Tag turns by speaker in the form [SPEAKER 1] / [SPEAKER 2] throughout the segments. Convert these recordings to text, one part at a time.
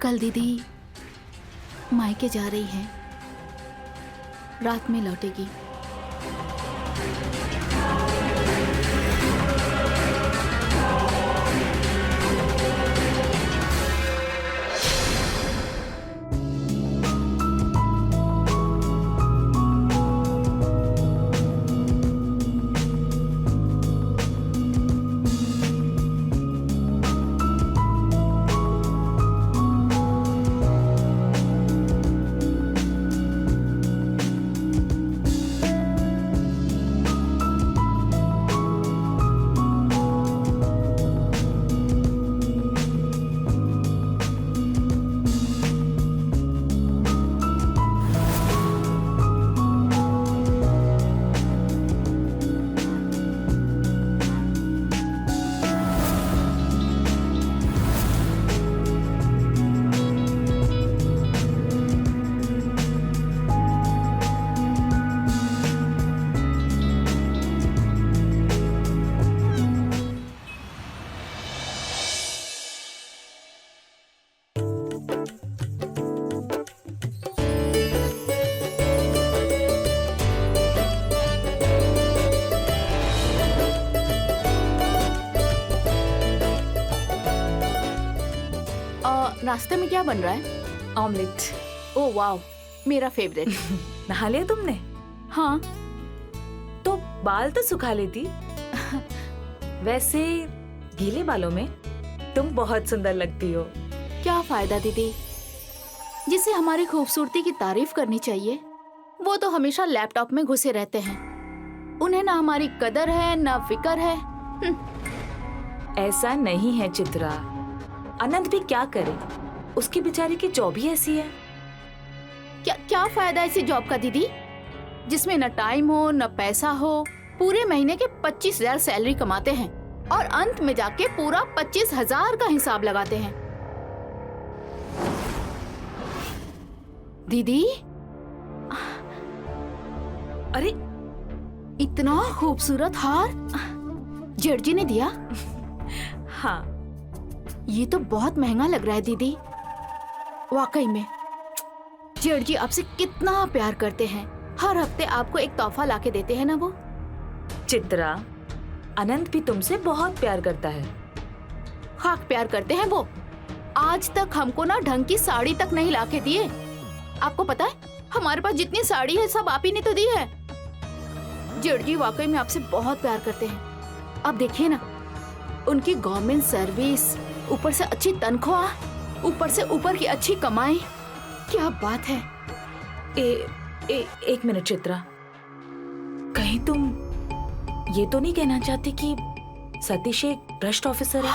[SPEAKER 1] कल दीदी मायके जा रही है, रात में लौटेगी। नाश्ते में क्या बन रहा है?
[SPEAKER 2] ऑमलेट।
[SPEAKER 1] ओह वाव, मेरा फेवरेट।
[SPEAKER 2] नहा लिया तुमने?
[SPEAKER 1] हाँ।
[SPEAKER 2] तो बाल तो सुखा लेती। वैसे गीले बालों में तुम बहुत सुंदर लगती हो।
[SPEAKER 1] क्या फायदा दीदी, जिसे हमारी खूबसूरती की तारीफ करनी चाहिए वो तो हमेशा लैपटॉप में घुसे रहते हैं। उन्हें ना हमारी कदर है ना फिक्र है।
[SPEAKER 2] ऐसा नहीं है चित्रा, अनंत भी क्या करे, उसकी बेचारी की जॉब ही ऐसी है।
[SPEAKER 1] क्या फायदा ऐसी जॉब का दीदी, जिसमें न टाइम हो न पैसा हो। पूरे महीने के 25,000 सैलरी कमाते हैं और अंत में जाके पूरा 25,000 का हिसाब लगाते हैं। दीदी,
[SPEAKER 2] अरे
[SPEAKER 1] इतना खूबसूरत हार जेठ जी ने दिया?
[SPEAKER 2] हाँ,
[SPEAKER 1] ये तो बहुत महंगा लग रहा है दीदी। वाकई में जेठ जी आपसे कितना प्यार करते हैं। हर हफ्ते आपको एक तोहफा लाके देते हैं ना वो।
[SPEAKER 2] चित्रा, अनंत भी तुमसे बहुत प्यार करता है।
[SPEAKER 1] खाक प्यार करते हैं वो। आज तक हमको ना ढंग की साड़ी तक नहीं लाके दिए। आपको पता है, हमारे पास जितनी साड़ी है सब आप ही ने तो दी है। जेठ जी वाकई में आपसे बहुत प्यार करते हैं। अब देखिए ना, उनकी गवर्नमेंट सर्विस, ऊपर से अच्छी तनख्वाह, ऊपर से ऊपर की अच्छी कमाई। क्या बात है।
[SPEAKER 2] एक मिनट चित्रा, कहीं तुम ये तो नहीं कहना चाहती कि सतीश एक भ्रष्ट ऑफिसर है?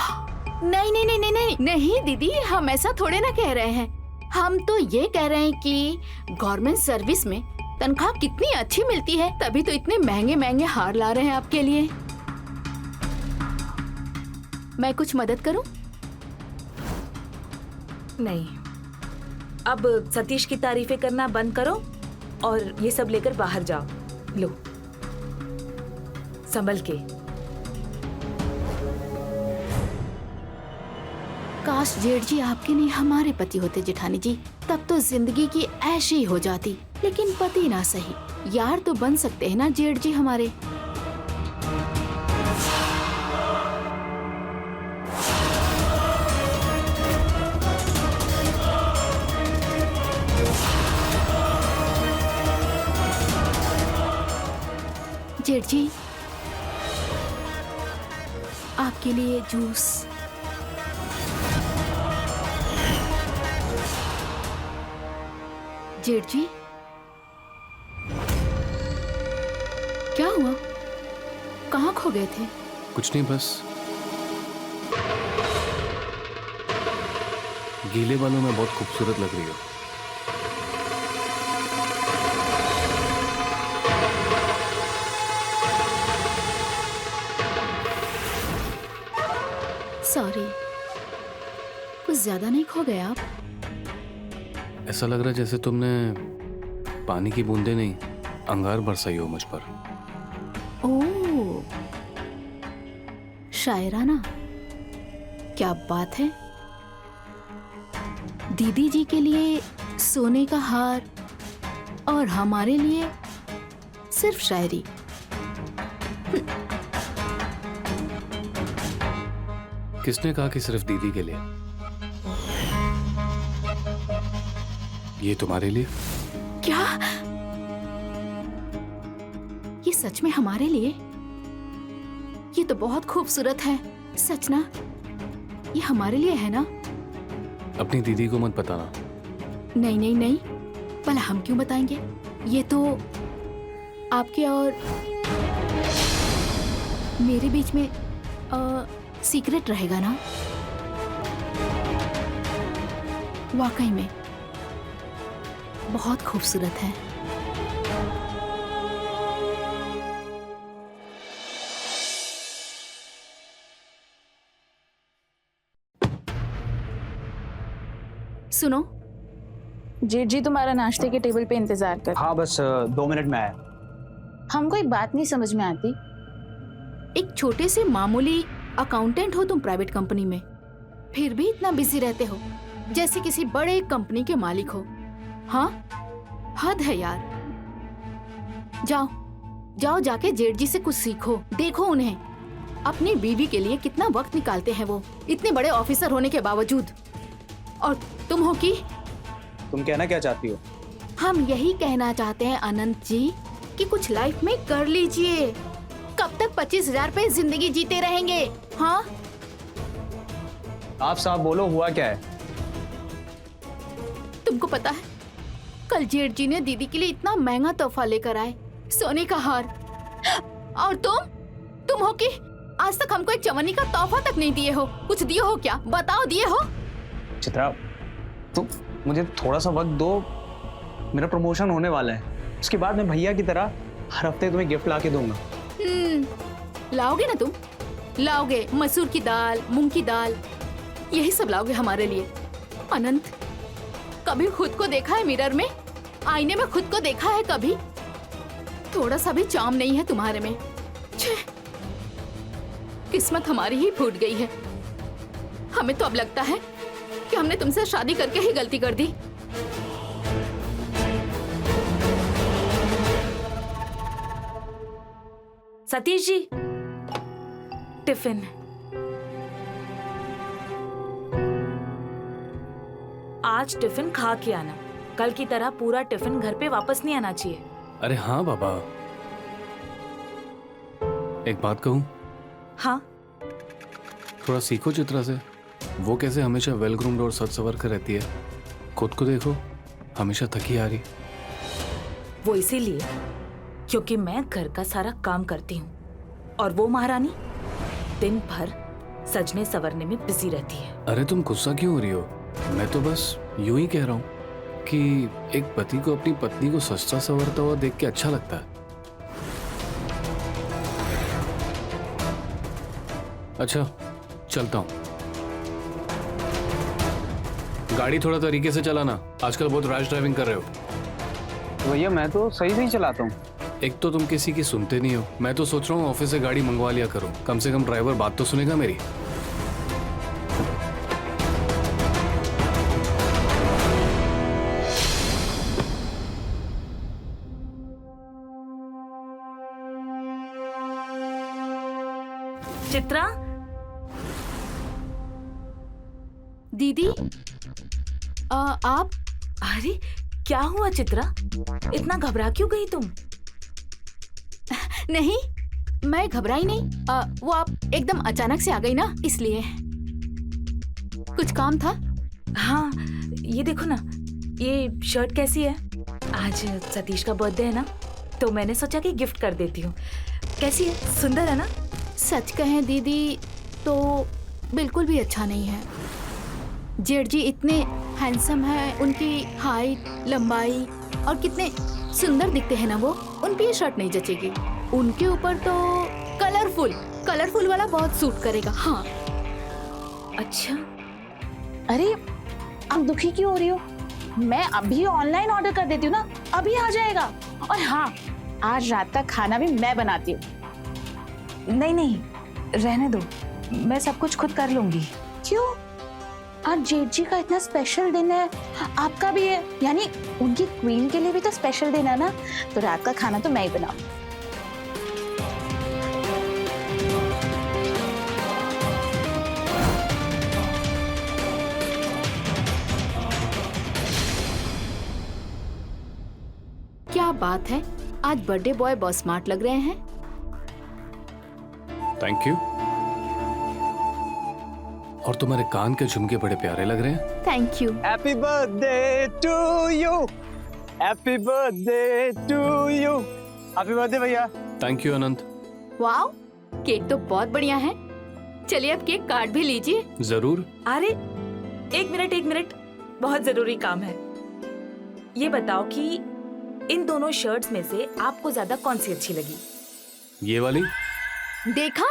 [SPEAKER 1] नहीं दीदी, हम ऐसा थोड़े ना कह रहे हैं। हम तो ये कह रहे हैं कि गवर्नमेंट सर्विस में तनख्वाह कितनी अच्छी मिलती है, तभी तो इतने महंगे महंगे हार ला रहे हैं आपके लिए। मैं कुछ मदद करूं?
[SPEAKER 2] नहीं, अब सतीश की तारीफें करना बंद करो और ये सब लेकर बाहर जाओ। लो, संभल के।
[SPEAKER 1] काश जेठ जी आपके नहीं हमारे पति होते जेठानी जी, तब तो जिंदगी की ऐशी ही हो जाती। लेकिन पति ना सही, यार तो बन सकते हैं ना जेठ जी हमारे। जेठ जी, आपके लिए जूस। जेठ जी, क्या हुआ? कहाँ खो गए थे?
[SPEAKER 3] कुछ नहीं, बस गीले बालों में बहुत खूबसूरत लग रही हो।
[SPEAKER 1] सॉरी, कुछ ज्यादा नहीं खो गए आप?
[SPEAKER 3] ऐसा लग रहा है जैसे तुमने पानी की बूंदे नहीं, अंगार बरसाई हो मुझ पर।
[SPEAKER 1] ओह, शायराना, क्या बात है। दीदी जी के लिए सोने का हार और हमारे लिए सिर्फ शायरी।
[SPEAKER 3] किसने कहा कि सिर्फ दीदी के लिए? ये तुम्हारे लिए?
[SPEAKER 1] क्या ये सच में हमारे लिए? ये तो बहुत खूबसूरत है। सच ना? ये हमारे लिए है ना?
[SPEAKER 3] अपनी दीदी को मत बताना।
[SPEAKER 1] नहीं नहीं नहीं, भला हम क्यों बताएंगे? ये तो आपके और मेरे बीच में सीक्रेट रहेगा ना? वाकई में बहुत खूबसूरत है। सुनो,
[SPEAKER 4] जेठ जी तुम्हारा नाश्ते के टेबल पे इंतजार कर।
[SPEAKER 5] हाँ बस 2 मिनट में आया।
[SPEAKER 4] हमको एक बात नहीं समझ में आती।
[SPEAKER 1] एक छोटे से मामूली अकाउंटेंट हो तुम प्राइवेट कंपनी में, फिर भी इतना बिजी रहते हो जैसे किसी बड़े कंपनी के मालिक हो। हाँ, हद है यार। जाओ जाओ, जाके जेठ जी से कुछ सीखो। देखो उन्हें, अपनी बीवी के लिए कितना वक्त निकालते हैं वो, इतने बड़े ऑफिसर होने के बावजूद। और तुम हो कि
[SPEAKER 5] तुम कहना क्या चाहती हो?
[SPEAKER 1] हम यही कहना चाहते हैं अनंत जी कि कुछ लाइफ में कर लीजिए। कब तक 25,000 पे जिंदगी जीते रहेंगे? हाँ,
[SPEAKER 5] आप साहब बोलो, हुआ क्या है?
[SPEAKER 1] तुमको पता है कल जेठ जी ने दीदी के लिए इतना महंगा तोहफा लेकर आए, सोने का हार। और तुम हो कि आज तक हमको एक चवन्नी का तोहफा तक नहीं दिए हो। कुछ दिए हो क्या? बताओ, दिए हो?
[SPEAKER 5] चित्रा, तो मुझे थोड़ा सा वक्त दो, मेरा प्रमोशन होने वाला है। उसके बाद मैं भैया की तरह हर हफ्ते तुम्हें गिफ्ट ला के दूंगा।
[SPEAKER 1] लाओगे ना तुम? लाओगे मसूर की दाल, मूंग की दाल, यही सब लाओगे हमारे लिए। अनंत, कभी खुद को देखा है मिरर में? आईने में खुद को देखा है कभी? थोड़ा सा भी चार्म नहीं है तुम्हारे में। छे, किस्मत हमारी ही फूट गई है। हमें तो अब लगता है कि हमने तुमसे शादी करके ही गलती कर दी।
[SPEAKER 2] सतीश जी, टिफिन। आज टिफिन खा के आना। कल की तरह पूरा टिफिन घर पे वापस नहीं आना चाहिए।
[SPEAKER 3] अरे हाँ बाबा, एक बात कहूँ?
[SPEAKER 2] हाँ,
[SPEAKER 3] थोड़ा सीखो चित्रा से। वो कैसे हमेशा वेल ग्रूम्ड और सज सवर कर रहती है, खुद को देखो, हमेशा थकी आ रही।
[SPEAKER 2] वो इसीलिए क्योंकि मैं घर का सारा काम करती हूँ और वो महारानी दिन भर सजने संवरने में बिजी रहती है।
[SPEAKER 3] अरे तुम गुस्सा क्यों हो रही हो? मैं तो बस यूं ही कह रहा हूँ कि एक पति को अपनी पत्नी को सजता संवरता हुआ देख के अच्छा लगता है। अच्छा, चलता हूँ। गाड़ी थोड़ा तरीके से चलाना, आजकल बहुत रैश ड्राइविंग कर रहे हो।
[SPEAKER 5] तो भैया मैं तो सही से ही चलाता हूँ।
[SPEAKER 3] एक तो तुम किसी की सुनते नहीं हो। मैं तो सोच रहा हूँ ऑफिस से गाड़ी मंगवा लिया करो, कम से कम ड्राइवर बात तो सुनेगा मेरी।
[SPEAKER 2] चित्रा,
[SPEAKER 1] दीदी, आप?
[SPEAKER 2] अरे क्या हुआ चित्रा? इतना घबरा क्यों गई तुम?
[SPEAKER 1] नहीं, मैं घबराई नहीं। वो आप एकदम अचानक से आ गई ना, इसलिए। कुछ काम था?
[SPEAKER 2] हाँ, ये देखो ना, ये शर्ट कैसी है? आज सतीश का बर्थडे है ना, तो मैंने सोचा कि गिफ्ट कर देती हूँ। कैसी है? सुंदर है ना?
[SPEAKER 1] सच कहें दीदी तो बिल्कुल भी अच्छा नहीं है। जेठ जी इतने हैंडसम है, उनकी हाइट, लंबाई और कितने सुंदर दिखते हैं ना वो, उन पे ये शर्ट नहीं जचेगी। उनके ऊपर तो कलरफुल वाला बहुत सूट करेगा। हाँ।
[SPEAKER 2] अच्छा,
[SPEAKER 4] अरे आप दुखी क्यों हो रही हो? मैं अभी ऑनलाइन ऑर्डर कर देती हूँ ना, अभी आ जाएगा। और हाँ, आज रात का खाना भी मैं बनाती हूँ।
[SPEAKER 2] नहीं नहीं, रहने दो, मैं सब कुछ खुद कर लूंगी।
[SPEAKER 4] क्यों? आज जेठ जी का इतना स्पेशल दिन है, आपका भी है, यानी उनकी क्वीन के लिए भी तो स्पेशल दिन है ना, तो रात का खाना तो मैं ही बनाऊं।
[SPEAKER 1] क्या बात है, आज बर्थडे बॉय बहुत स्मार्ट लग रहे हैं।
[SPEAKER 3] Thank you. और तुम्हारे कान के झुमके बड़े प्यारे लग रहे हैं।
[SPEAKER 1] Thank you.
[SPEAKER 5] Happy birthday to you, happy birthday to you, happy birthday भैया।
[SPEAKER 3] Thank you Anant.
[SPEAKER 1] Wow, cake तो बहुत बढ़िया है। चलिए अब केक काट भी लीजिए।
[SPEAKER 3] जरूर।
[SPEAKER 2] अरे एक मिनट, बहुत जरूरी काम है। ये बताओ कि इन दोनों शर्ट्स में से आपको ज्यादा कौन सी अच्छी लगी?
[SPEAKER 3] ये वाली।
[SPEAKER 1] देखा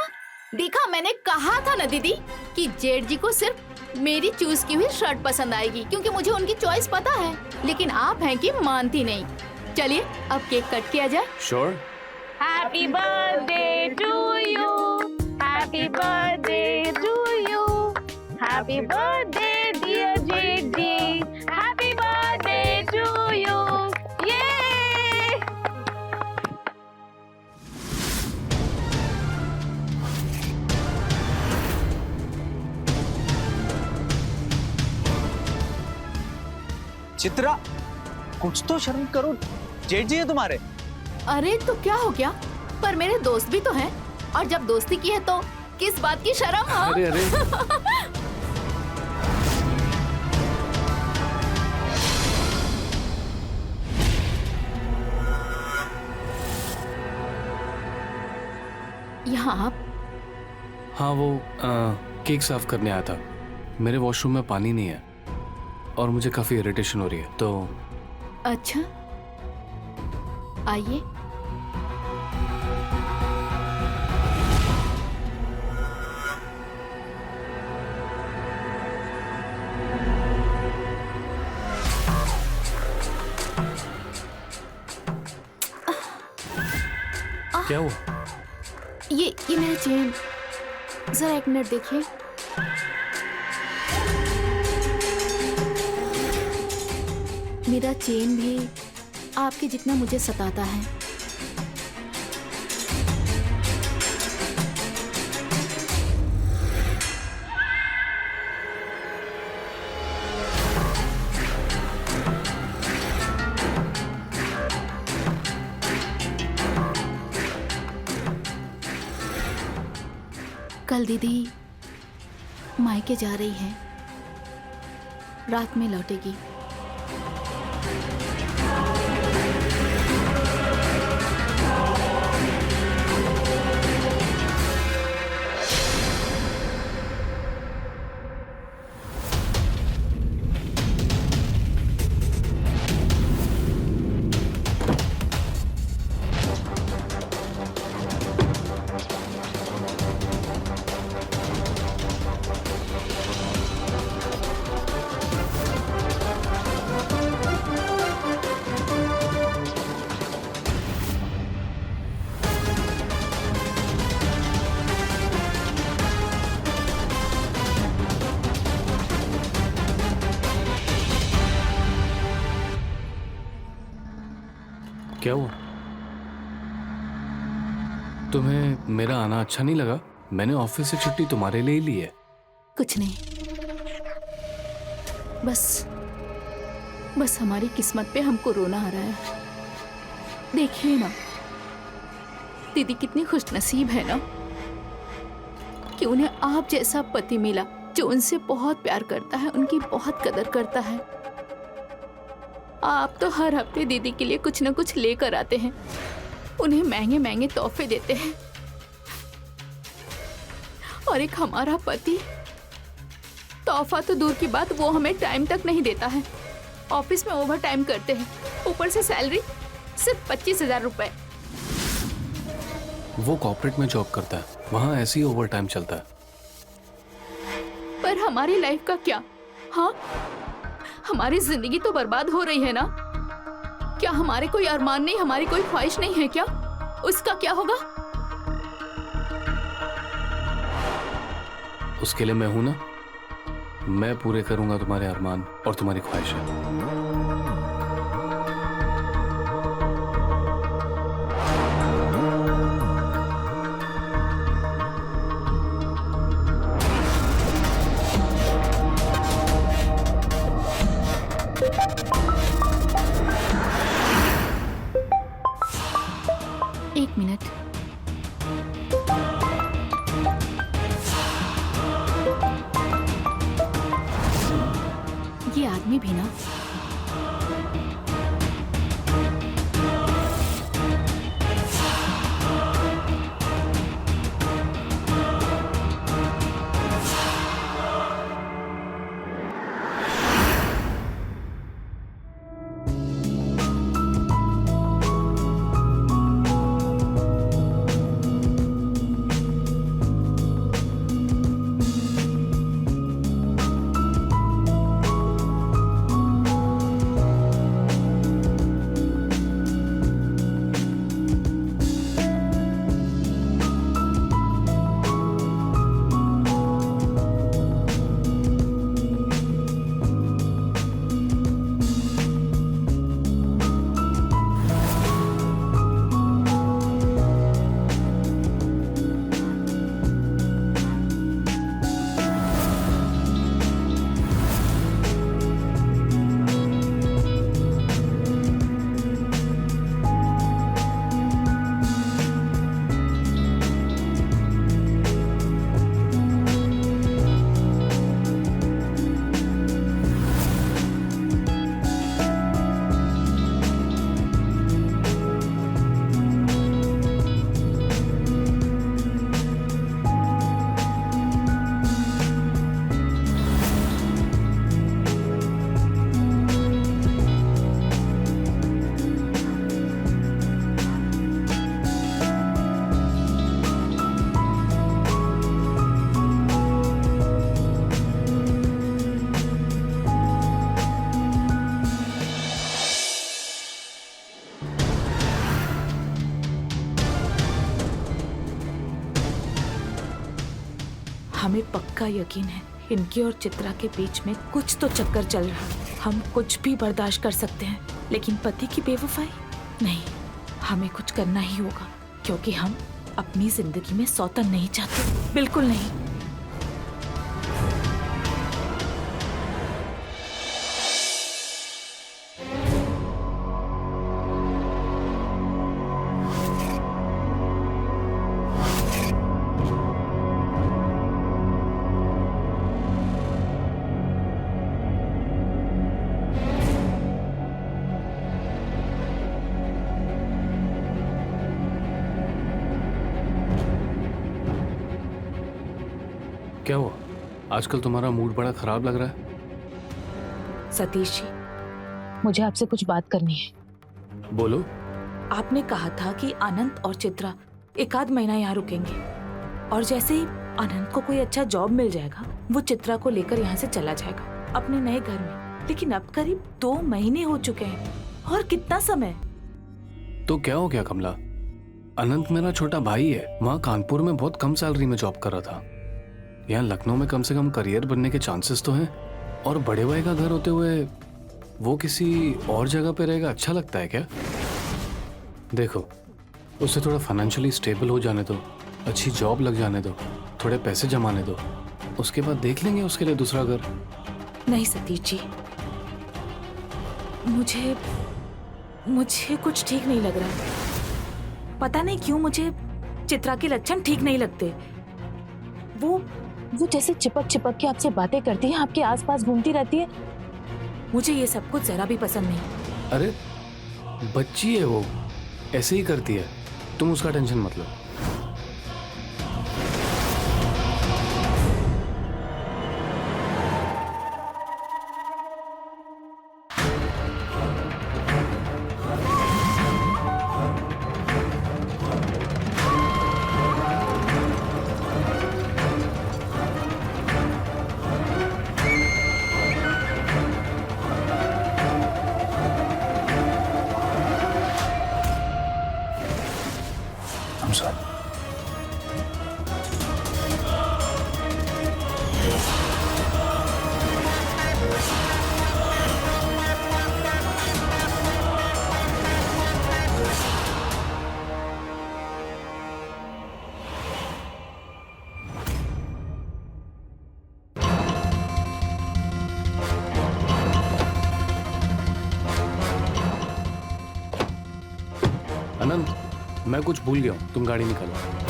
[SPEAKER 1] देखा, मैंने कहा था ना दीदी कि जेठ जी को सिर्फ मेरी चूज की हुई शर्ट पसंद आएगी, क्योंकि मुझे उनकी चॉइस पता है। लेकिन आप हैं कि मानती नहीं। चलिए अब केक कट किया जाए।
[SPEAKER 3] Sure.
[SPEAKER 4] Happy birthday to you, happy birthday to you, happy birthday dear जेठ जी, हैप्पी बर्थडे टू यू। ये
[SPEAKER 5] चित्रा, कुछ तो शर्म करो, जेठ जी है तुम्हारे।
[SPEAKER 1] अरे तो क्या हो गया, पर मेरे दोस्त भी तो हैं, और जब दोस्ती की है तो किस बात की शर्म? हाँ?
[SPEAKER 3] अरे अरे
[SPEAKER 1] यहाँ आप?
[SPEAKER 3] हाँ वो केक साफ करने आया था। मेरे वॉशरूम में पानी नहीं है और मुझे काफी इरिटेशन हो रही है, तो
[SPEAKER 1] अच्छा आइए।
[SPEAKER 3] क्या हुआ?
[SPEAKER 1] ये मेरा चेन, जरा एक मिनट देखिए। मेरा चेन भी आपके जितना मुझे सताता है। कल दीदी मायके जा रही है, रात में लौटेगी।
[SPEAKER 3] क्या हुआ? तुम्हें मेरा आना अच्छा नहीं लगा? मैंने ऑफिस से छुट्टी तुम्हारे लिए ही ली है।
[SPEAKER 1] कुछ नहीं, बस हमारी किस्मत पे हमको रोना आ रहा है। देखिए ना, दीदी कितनी खुशनसीब है ना कि उन्हें आप जैसा पति मिला जो उनसे बहुत प्यार करता है, उनकी बहुत कदर करता है। आप तो हर हफ्ते दीदी के लिए कुछ न कुछ लेकर आते हैं, उन्हें महंगे महंगे तोहफे देते हैं। और एक हमारा पति, तोहफा तो दूर की बात, वो हमें टाइम तक नहीं देता है। ऑफिस में ओवर टाइम करते हैं, ऊपर से सैलरी सिर्फ 25,000 रुपए।
[SPEAKER 3] वो कॉर्पोरेट में जॉब करता है, वहाँ ऐसे ही ओवर टाइम चलता है।
[SPEAKER 1] पर हमारी लाइफ का क्या? हाँ, हमारी जिंदगी तो बर्बाद हो रही है ना। क्या हमारे कोई अरमान नहीं, हमारी कोई ख्वाहिश नहीं है क्या? उसका क्या होगा?
[SPEAKER 3] उसके लिए मैं हूं ना, मैं पूरे करूंगा तुम्हारे अरमान और तुम्हारी ख्वाहिशें।
[SPEAKER 1] एक मिनट। ये आदमी भी ना,
[SPEAKER 2] हमें पक्का यकीन है इनकी और चित्रा के बीच में कुछ तो चक्कर चल रहा है। हम कुछ भी बर्दाश्त कर सकते हैं, लेकिन पति की बेवफाई नहीं। हमें कुछ करना ही होगा, क्योंकि हम अपनी जिंदगी में सौतन नहीं चाहते, बिल्कुल नहीं।
[SPEAKER 3] क्या हुआ? आजकल तुम्हारा मूड बड़ा खराब लग रहा है।
[SPEAKER 2] सतीश जी,
[SPEAKER 4] मुझे आपसे कुछ बात करनी है।
[SPEAKER 3] बोलो।
[SPEAKER 2] आपने कहा था कि अनंत और चित्रा एक आध महीना यहाँ रुकेंगे, और जैसे ही अनंत को कोई अच्छा जॉब मिल जाएगा वो चित्रा को लेकर यहाँ से चला जाएगा अपने नए घर में। लेकिन अब करीब 2 महीने हो चुके हैं, और कितना समय।
[SPEAKER 3] तो क्या हो गया कमला? अनंत मेरा छोटा भाई है, वहाँ कानपुर में बहुत कम सैलरी में जॉब कर रहा था। यहाँ लखनऊ में कम से कम करियर बनने के चांसेस तो हैं, और बड़े भाई का घर होते हुए वो किसी और जगह पे रहेगा अच्छा लगता है क्या? देखो, उसे थोड़ा फाइनेंशियली स्टेबल हो जाने दो, अच्छी जॉब लग जाने दो, थोड़े पैसे जमाने दो, उसके बाद देख लेंगे उसके लिए दूसरा घर।
[SPEAKER 2] नहीं सतीश जी, मुझे कुछ ठीक नहीं लग रहा। पता नहीं क्यों मुझे चित्रा के लक्षण ठीक नहीं लगते।
[SPEAKER 4] वो जैसे चिपक चिपक के आपसे बातें करती है, आपके आसपास घूमती रहती है।
[SPEAKER 2] मुझे ये सब कुछ जरा भी पसंद नहीं।
[SPEAKER 3] अरे बच्ची है वो, ऐसे ही करती है, तुम उसका टेंशन मत लो।
[SPEAKER 5] I'm sorry.
[SPEAKER 3] अनंत, मैं कुछ भूल गया हूँ, तुम गाड़ी निकालो।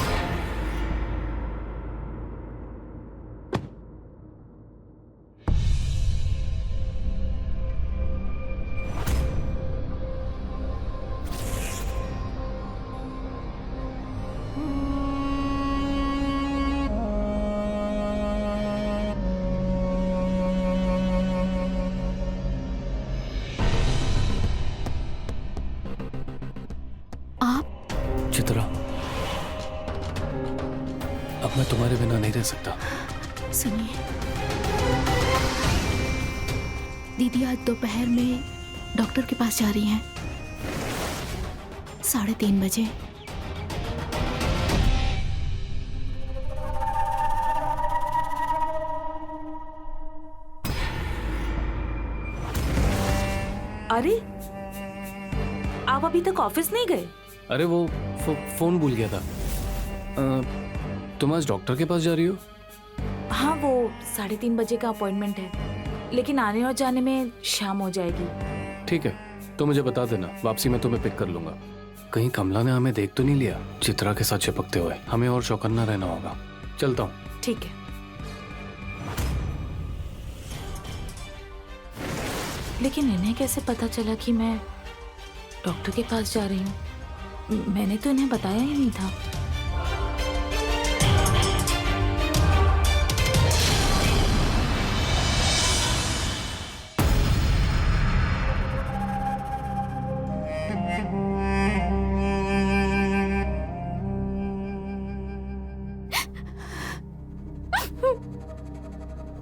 [SPEAKER 3] चित्रा, अब मैं तुम्हारे बिना नहीं रह सकता।
[SPEAKER 1] सुनिए, दीदी आज दोपहर में डॉक्टर के पास जा रही हैं, 3:30 बजे।
[SPEAKER 2] अरे, आप अभी तक ऑफिस नहीं गए?
[SPEAKER 3] अरे वो फोन भूल गया था। तुम आज डॉक्टर के पास जा रही हो?
[SPEAKER 2] हाँ, वो 3:30 बजे का अपॉइंटमेंट है, लेकिन आने और जाने में शाम हो जाएगी।
[SPEAKER 3] ठीक है, तो मुझे बता देना, वापसी में तुम्हें पिक कर लूंगा। कहीं कमला ने हमें देख तो नहीं लिया चित्रा के साथ चिपकते हुए? हमें और चौकन्ना रहना होगा। चलता हूँ।
[SPEAKER 2] ठीक है, लेकिन इन्हें कैसे पता चला कि मैं डॉक्टर के पास जा रही हूँ? मैंने तो इन्हें बताया ही नहीं था।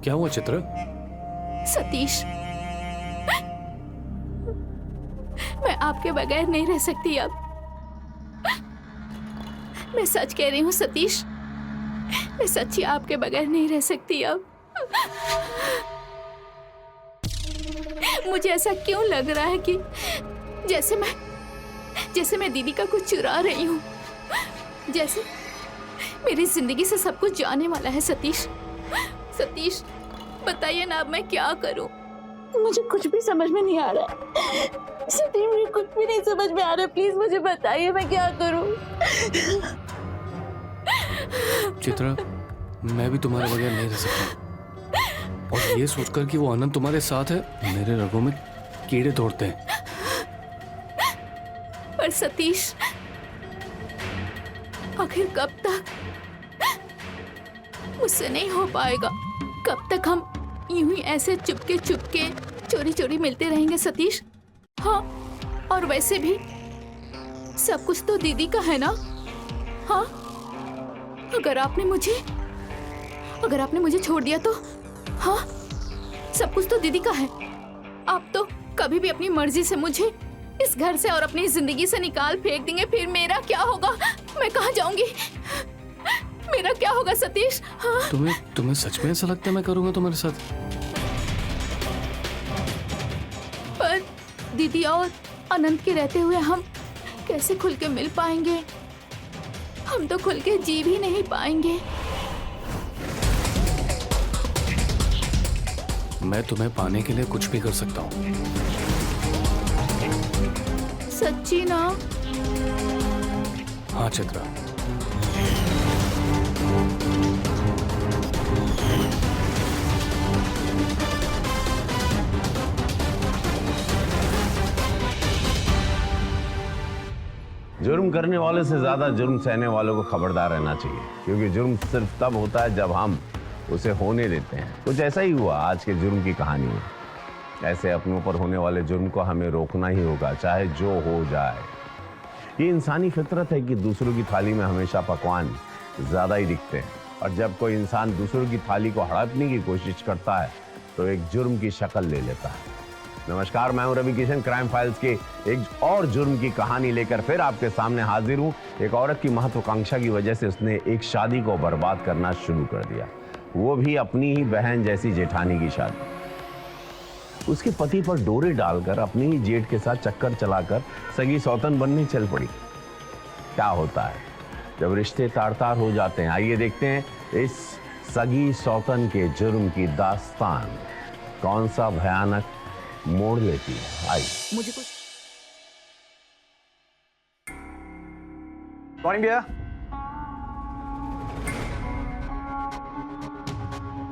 [SPEAKER 3] क्या हुआ चित्रा?
[SPEAKER 1] सतीश, मैं आपके बगैर नहीं रह सकती अब। मैं सच कह रही हूँ सतीश, मैं सच्ची आपके बगैर नहीं रह सकती अब। मुझे ऐसा क्यों लग रहा है कि जैसे मैं दीदी का कुछ चुरा रही हूँ, जैसे मेरी जिंदगी से सब कुछ जाने वाला है। सतीश, सतीश बताइए ना, अब मैं क्या करूँ?
[SPEAKER 4] मुझे कुछ भी समझ में नहीं आ रहा है। सतीश, मुझे कुछ भी नहीं समझ में आ रहा है। प्लीज मुझे बताइए, मैं क्या करूँ?
[SPEAKER 3] चित्रा, मैं भी तुम्हारे बगैर नहीं रह सकता, और ये सोचकर कि वो आनंद तुम्हारे साथ है, मेरे रगों में कीड़े दौड़ते हैं।
[SPEAKER 1] पर सतीश, आखिर कब तक? मुझसे नहीं हो पाएगा। कब तक हम यूं ही ऐसे चुपके चुपके चोरी चोरी मिलते रहेंगे सतीश? हाँ, और वैसे भी सब कुछ तो दीदी का है ना? हाँ, अगर आपने मुझे छोड़ दिया तो हाँ, सब कुछ तो दीदी का है। आप तो कभी भी अपनी मर्जी से मुझे इस घर से और अपनी जिंदगी से निकाल फेंक देंगे। फिर मेरा क्या होगा? मैं कहाँ जाऊंगी? मेरा क्या होगा सतीश? हाँ?
[SPEAKER 3] तुम्हें सच में ऐसा लगता है मैं करूंगा तुम्हारे साथ?
[SPEAKER 1] पर दीदी और अनंत के रहते हुए हम कैसे खुल के मिल पाएंगे? हम तो खुल के जी भी नहीं पाएंगे।
[SPEAKER 3] मैं तुम्हें पाने के लिए कुछ भी कर सकता हूँ।
[SPEAKER 1] सच्ची ना?
[SPEAKER 3] हाँ चित्रा।
[SPEAKER 6] जुर्म करने वाले से ज्यादा जुर्म सहने वालों को खबरदार रहना चाहिए, क्योंकि जुर्म सिर्फ तब होता है जब हम उसे होने देते हैं। कुछ ऐसा ही हुआ आज के जुर्म की कहानी में। ऐसे अपनों पर होने वाले जुर्म को हमें रोकना ही होगा, चाहे जो हो जाए। ये इंसानी फितरत है कि दूसरों की थाली में हमेशा पकवान ज्यादा ही दिखते हैं, और जब कोई इंसान दूसरों की थाली को हड़पने की कोशिश करता है तो एक जुर्म की शक्ल ले लेता है। नमस्कार, मैं हूं रवि किशन। क्राइम फाइल्स के एक और जुर्म की कहानी लेकर फिर आपके सामने हाजिर हूं। एक औरत की महत्वाकांक्षा की वजह से उसने एक शादी को बर्बाद करना शुरू कर दिया, वो भी अपनी ही बहन जैसी जेठानी की शादी। उसके पति पर डोरे डालकर अपनी ही जेठ के साथ चक्कर चलाकर सगी सौतन बनने चल पड़ी। क्या होता है जब रिश्ते तार तार हो जाते हैं? आइए देखते हैं इस सगी सौतन के जुर्म की दास्तान कौन सा भयानक मोड़ लेती है। आई
[SPEAKER 2] मुझे कुछ
[SPEAKER 5] मॉर्निंग भैया।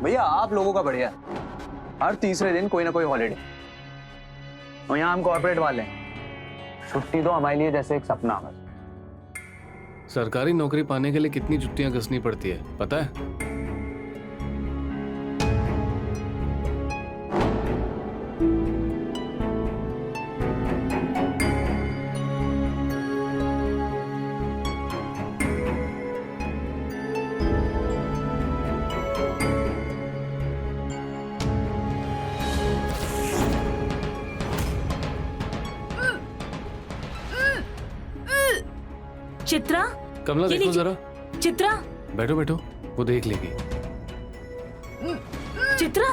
[SPEAKER 5] भैया आप लोगों का बढ़िया है, हर तीसरे दिन कोई ना कोई हॉलीडे। और यहाँ हम कॉर्पोरेट वाले हैं, छुट्टी तो हमारे लिए जैसे एक सपना है।
[SPEAKER 3] सरकारी नौकरी पाने के लिए कितनी जुत्तियां कसनी पड़ती है पता है?
[SPEAKER 2] चित्रा,
[SPEAKER 3] कमला
[SPEAKER 2] ये
[SPEAKER 3] देखो
[SPEAKER 2] लीजिए।
[SPEAKER 3] जरा।
[SPEAKER 2] चित्रा,
[SPEAKER 3] बैठो बैठो, वो देख लेगी।
[SPEAKER 2] चित्रा,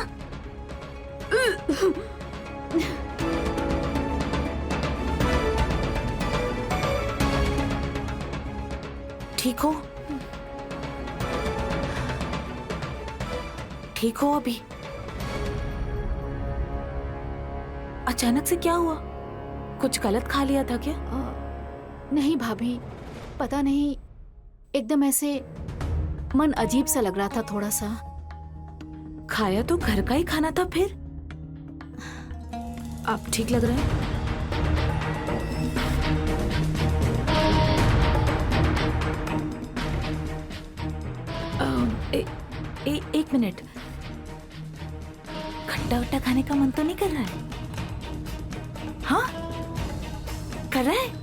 [SPEAKER 2] ठीक हो? ठीक हो अभी? अचानक से क्या हुआ? कुछ गलत खा लिया था क्या?
[SPEAKER 1] नहीं भाभी, पता नहीं, एकदम ऐसे मन अजीब सा लग रहा था थोड़ा सा।
[SPEAKER 2] खाया तो घर का ही खाना था फिर? अब ठीक लग रहा है? एक मिनट, खट्टा वट्टा खाने का मन तो नहीं कर रहा है? हाँ, कर रहा है?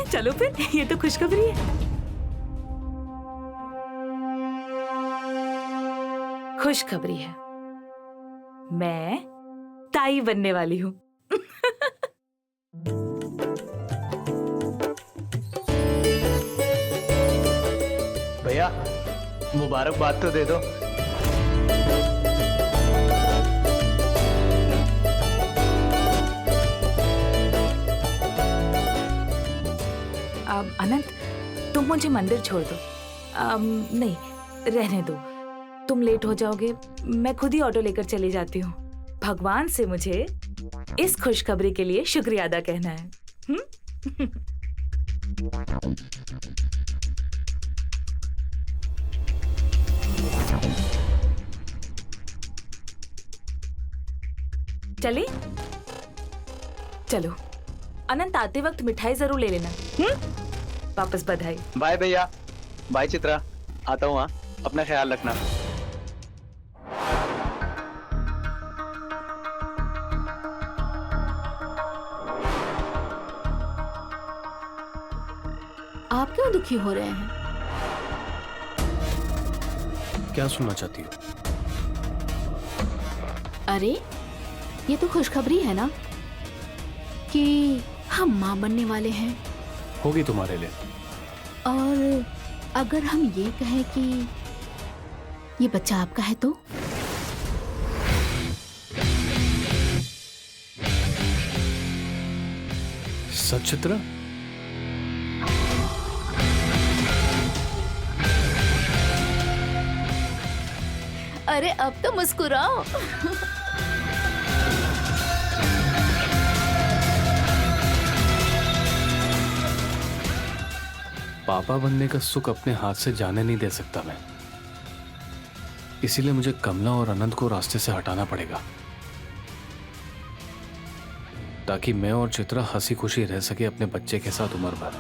[SPEAKER 2] चलो फिर, ये तो खुशखबरी है। खुशखबरी है, मैं ताई बनने वाली हूँ।
[SPEAKER 5] भैया मुबारकबाद तो दे दो।
[SPEAKER 2] अनंत, तुम मुझे मंदिर छोड़ दो। नहीं, रहने दो, तुम लेट हो जाओगे, मैं खुद ही ऑटो लेकर चली जाती हूँ। भगवान से मुझे इस खुशखबरी के लिए शुक्रिया अदा कहना है। चली? चलो, अनंत आते वक्त मिठाई जरूर ले लेना। वापस बधाई।
[SPEAKER 5] बाय भैया। बाय चित्रा, आता हूँ। हाँ, अपना ख्याल रखना।
[SPEAKER 1] आप क्यों दुखी हो रहे हैं?
[SPEAKER 3] क्या सुनना चाहती हो?
[SPEAKER 1] अरे, ये तो खुशखबरी है ना कि हम माँ बनने वाले हैं।
[SPEAKER 3] होगी तुम्हारे लिए।
[SPEAKER 1] और अगर हम ये कहें कि ये बच्चा आपका है तो?
[SPEAKER 3] सच चित्रा?
[SPEAKER 1] अरे अब तो मुस्कुराओ।
[SPEAKER 3] पापा बनने का सुख अपने हाथ से जाने नहीं दे सकता मैं, इसीलिए मुझे कमला और अनंत को रास्ते से हटाना पड़ेगा, ताकि मैं और चित्रा हंसी खुशी रह सके अपने बच्चे के साथ उम्र भर।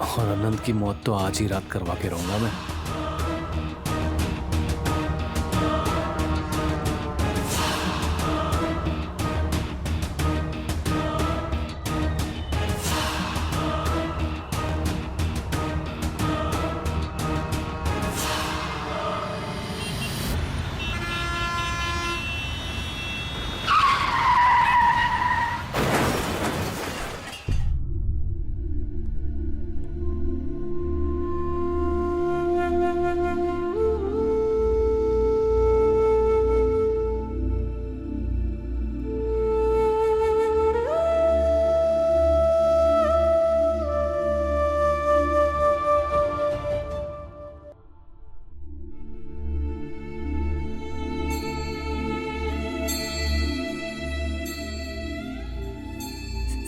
[SPEAKER 3] और अनंत की मौत तो आज ही रात करवा के रहूंगा मैं।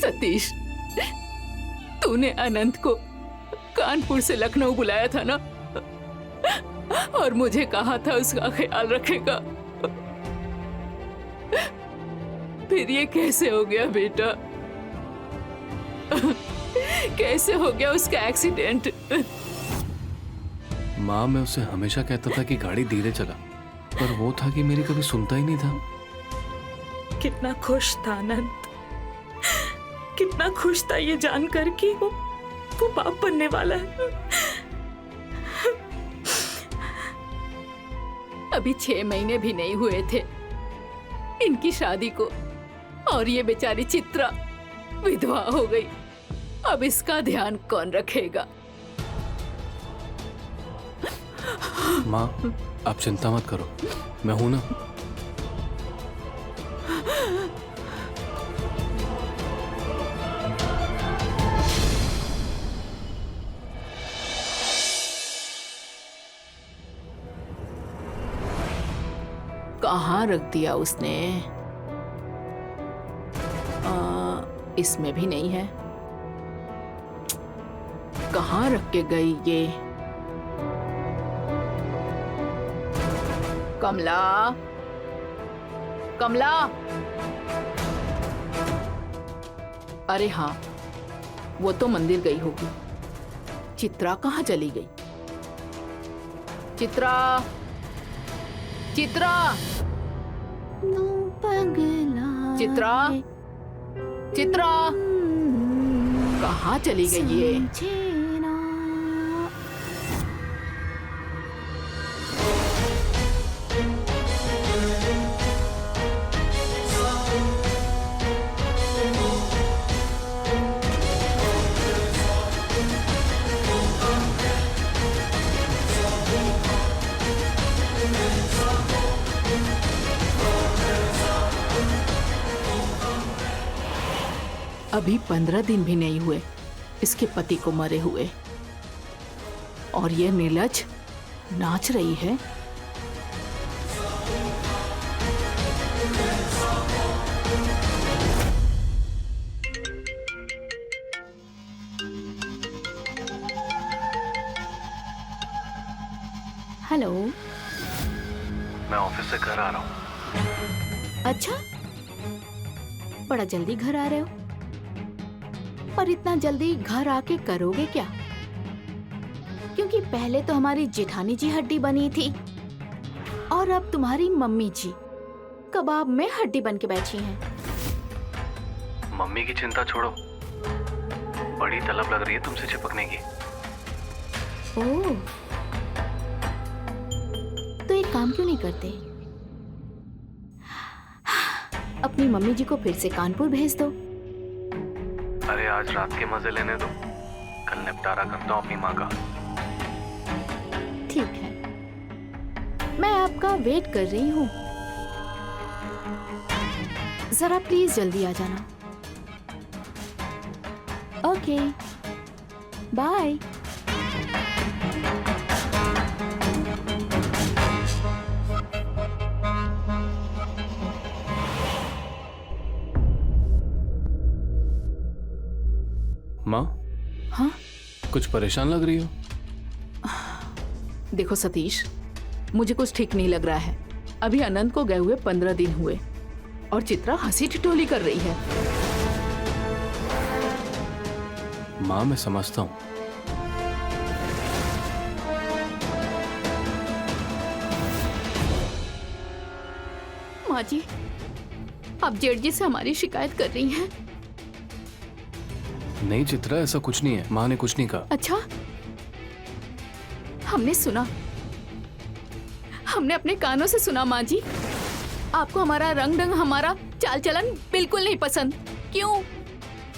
[SPEAKER 1] सतीश,
[SPEAKER 2] तूने अनंत को कानपुर से लखनऊ बुलाया था ना, और मुझे कहा था उसका ख्याल रखेगा। फिर ये कैसे हो गया बेटा? कैसे हो गया उसका एक्सीडेंट?
[SPEAKER 3] माँ, मैं उसे हमेशा कहता था कि गाड़ी धीरे चला, पर वो था कि मेरी कभी सुनता ही नहीं था।
[SPEAKER 2] कितना खुश था अनंत, कितना खुश था ये जानकर कि वो बाप बनने वाला है। अभी 6 महीने भी नहीं हुए थे इनकी शादी को, और ये बेचारी चित्रा विधवा हो गई। अब इसका ध्यान कौन रखेगा?
[SPEAKER 3] माँ, आप चिंता मत करो, मैं हूं ना।
[SPEAKER 2] कहाँ रख दिया उसने? इसमें भी नहीं है। कहाँ रख के गई ये? कमला, कमला! अरे हाँ, वो तो मंदिर गई होगी। चित्रा कहाँ चली गई? चित्रा, चित्रा, चित्रा, चित्रा, कहाँ चली गई ये? अभी 15 दिन भी नहीं हुए इसके पति को मरे हुए, और ये निर्लज नाच रही है।
[SPEAKER 1] हेलो।
[SPEAKER 3] मैं ऑफिस से घर आ रहा हूँ।
[SPEAKER 1] अच्छा, बड़ा जल्दी घर आ रहे हो, पर इतना जल्दी घर आके करोगे क्या? क्योंकि पहले तो हमारी जेठानी जी हड्डी बनी थी, और अब तुम्हारी मम्मी जी कबाब में हड्डी बन के बैठी हैं।
[SPEAKER 3] मम्मी की चिंता छोड़ो, बड़ी तलब लग रही है तुमसे चिपकने की।
[SPEAKER 1] ओह, तो एक काम क्यों नहीं करते? अपनी मम्मी जी को फिर से कानपुर भेज दो।
[SPEAKER 3] अरे आज रात के मजे लेने दो, कल निपटारा करता हूँ अपनी माँ का।
[SPEAKER 1] ठीक है, मैं आपका वेट कर रही हूँ। जरा प्लीज जल्दी आ जाना। Okay, bye.
[SPEAKER 3] माँ,
[SPEAKER 2] हाँ?
[SPEAKER 3] कुछ परेशान लग रही हो?
[SPEAKER 2] देखो सतीश, मुझे कुछ ठीक नहीं लग रहा है। अभी अनंत को गए हुए 15 दिन हुए, और चित्रा हंसी ठिठोली कर रही है।
[SPEAKER 3] माँ, मैं समझता हूँ,
[SPEAKER 1] माँ जी, आप जेठ जी से हमारी शिकायत कर रही हैं?
[SPEAKER 3] नहीं चित्रा, ऐसा कुछ नहीं है। माँ ने कुछ नहीं कहा।
[SPEAKER 1] अच्छा, हमने सुना, हमने अपने कानों से सुना। माँ जी, आपको हमारा रंग ढंग, हमारा चाल चलन बिल्कुल नहीं पसंद। क्यों,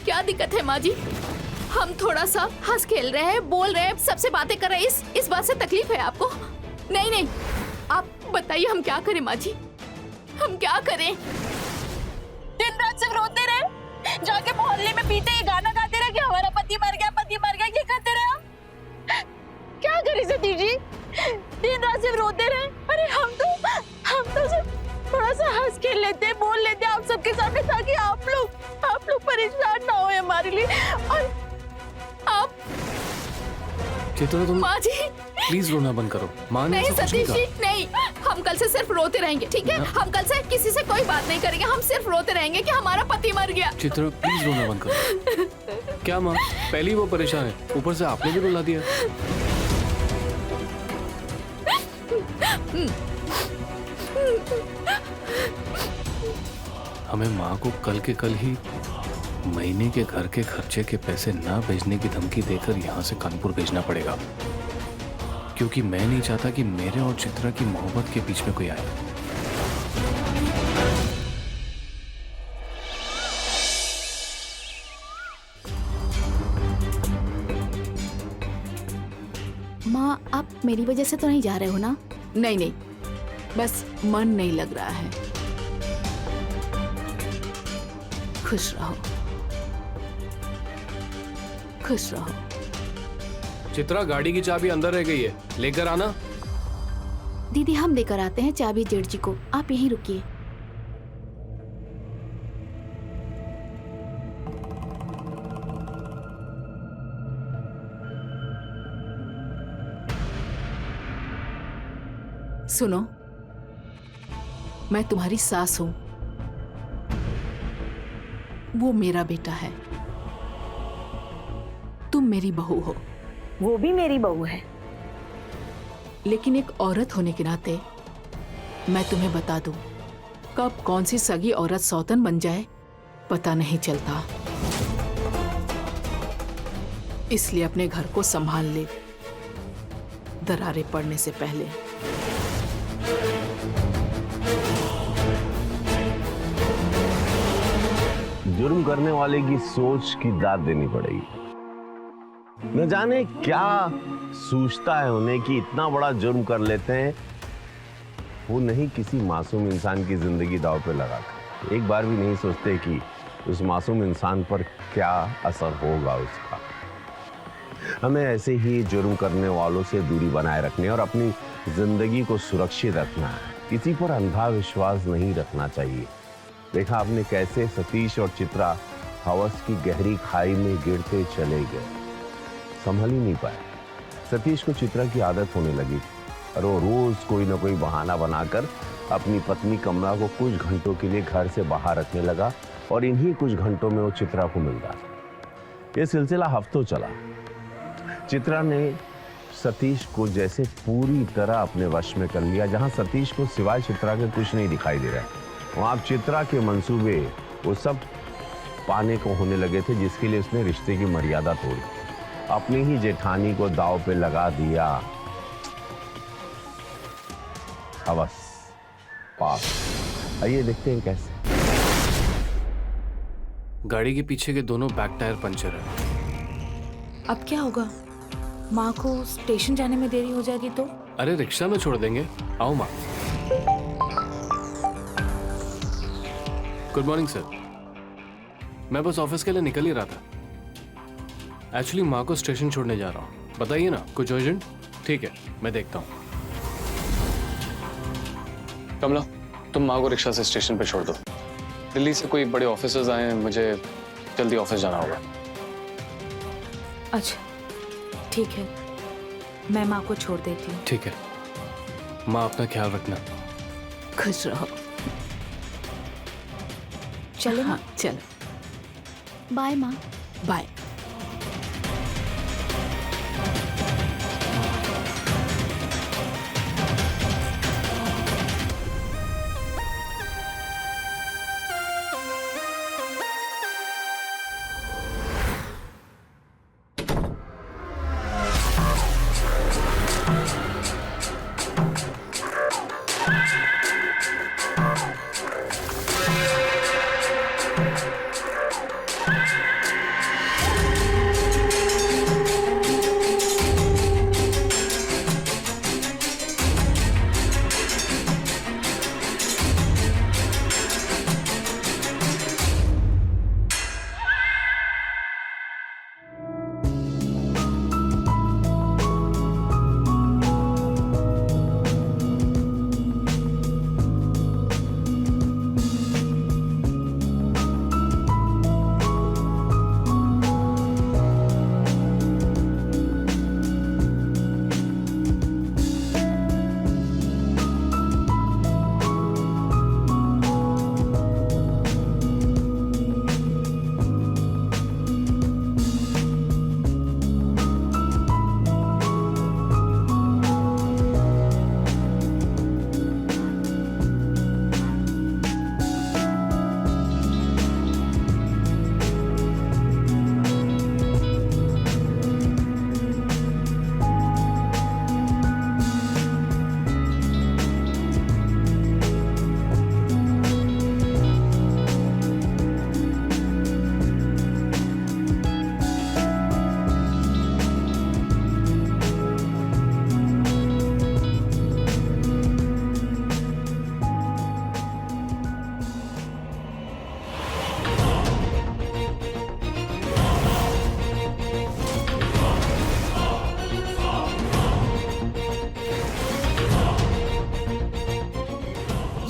[SPEAKER 1] क्या दिक्कत है माँ जी? हम थोड़ा सा हंस खेल रहे हैं, बोल रहे हैं, सबसे बातें कर रहे हैं, इस बात से तकलीफ है आपको? नहीं नहीं, आप बताइए हम क्या करें माँ जी, हम क्या करें?
[SPEAKER 4] दिन रात सिर्फ रोते रहे, जाके मोहल्ले में पीते ये गाना गाते रहे कि हमारा पति मर गया, पति मर गया, ये करते रहे आप। क्या करें सतीश जी, दिन रात सिर्फ रोते रहे। अरे हम तो सिर्फ थोड़ा सा हंस खेल लेते, बोल लेते आप सबके सामने, ताकि आप लोग परेशान ना हो हमारे लिए।
[SPEAKER 3] चित्रा तुम
[SPEAKER 1] माँ जी
[SPEAKER 3] प्लीज रोना बंद करो। माँ ने
[SPEAKER 1] नहीं
[SPEAKER 3] ऐसा कुछ नहीं
[SPEAKER 1] सतीश जी
[SPEAKER 3] कहा।
[SPEAKER 1] नहीं, हम कल से सिर्फ रोते रहेंगे, ठीक है? हम कल से किसी से कोई बात नहीं करेंगे, हम सिर्फ रोते रहेंगे कि हमारा पति मर गया।
[SPEAKER 3] चित्रा प्लीज रोना बंद करो। क्या माँ, पहले ही वो परेशान है, ऊपर से आपने भी रुला दिया। हमें माँ को कल के कल ही महीने के घर के खर्चे के पैसे ना भेजने की धमकी देकर यहाँ से कानपुर भेजना पड़ेगा, क्योंकि मैं नहीं चाहता कि मेरे और चित्रा की मोहब्बत के बीच में कोई आए।
[SPEAKER 1] माँ आप मेरी वजह से तो नहीं जा रहे हो ना?
[SPEAKER 7] नहीं नहीं, बस मन नहीं लग रहा है। खुश रहो, खुश रहो।
[SPEAKER 3] चित्रा गाड़ी की चाबी अंदर रह गई है, लेकर आना।
[SPEAKER 1] दीदी हम लेकर आते हैं चाबी जेठ जी को, आप यहीं रुकिए।
[SPEAKER 7] सुनो, मैं तुम्हारी सास हूं, वो मेरा बेटा है, तुम मेरी बहू हो।
[SPEAKER 8] वो भी मेरी बहू है।
[SPEAKER 7] लेकिन एक औरत होने के नाते मैं तुम्हें बता दूं, कब कौन सी सगी औरत सौतन बन जाए पता नहीं चलता। इसलिए अपने घर को संभाल ले, दरारें पड़ने से पहले।
[SPEAKER 6] जुर्म करने वाले की सोच की दाद देनी पड़ेगी। न जाने क्या सूझता है उन्हें कि इतना बड़ा जुर्म कर लेते हैं, वो नहीं किसी मासूम इंसान की जिंदगी दांव पे लगाकर। एक बार भी नहीं सोचते कि उस मासूम इंसान पर क्या असर होगा उसका। हमें ऐसे ही जुर्म करने वालों से दूरी बनाए रखनी और अपनी जिंदगी को सुरक्षित रखना है। किसी पर अंधा विश्वास नहीं रखना चाहिए। देखा आपने कैसे सतीश और चित्रा हवस की गहरी खाई में गिरते चले गए, संभल ही नहीं पाए। सतीश को चित्रा की आदत होने लगी और वो रोज कोई ना कोई बहाना बनाकर अपनी पत्नी कमला को कुछ घंटों के लिए घर से बाहर रखने लगा और इन्हीं कुछ घंटों में वो चित्रा को मिल गया। ये सिलसिला हफ्तों चला। चित्रा ने सतीश को जैसे पूरी तरह अपने वश में कर लिया। जहां सतीश को सिवाय चित्रा के कुछ नहीं दिखाई दे रहा है, वहां चित्रा के मंसूबे वो सब पाने को होने लगे थे जिसके लिए उसने रिश्ते की मर्यादा तोड़ी, अपनी ही जेठानी को दांव पे लगा दिया। हवस पाप। आइए देखते हैं कैसे।
[SPEAKER 3] गाड़ी के पीछे के दोनों बैक टायर पंचर है।
[SPEAKER 2] अब क्या होगा? माँ को स्टेशन जाने में देरी हो जाएगी तो?
[SPEAKER 3] अरे रिक्शा में छोड़ देंगे। आओ माँ। Good morning sir. मैं बस ऑफिस के लिए निकल ही रहा था। एक्चुअली माँ को स्टेशन छोड़ने जा रहा हूँ। बताइए ना, कुछ अर्जेंट? ठीक है, मैं देखता हूँ। कमला, तुम माँ को रिक्शा से स्टेशन पे छोड़ दो। दिल्ली से कोई बड़े ऑफिसर्स आए हैं, मुझे जल्दी ऑफिस जाना होगा।
[SPEAKER 2] अच्छा ठीक है, मैं माँ को छोड़ देती हूँ।
[SPEAKER 3] ठीक है माँ, अपना ख्याल रखना।
[SPEAKER 7] खुश रहो।
[SPEAKER 2] चलो
[SPEAKER 7] हाँ चलो,
[SPEAKER 1] बाय माँ।
[SPEAKER 7] बाय।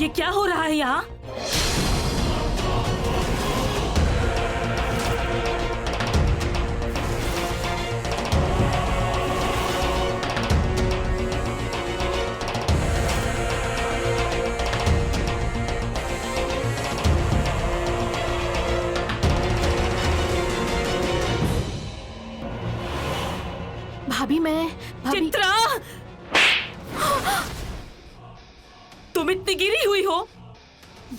[SPEAKER 2] ये क्या हो रहा है यहाँ?
[SPEAKER 1] भाभी भाभी
[SPEAKER 2] चित्रा, तुम इतनी गिरी हुई हो,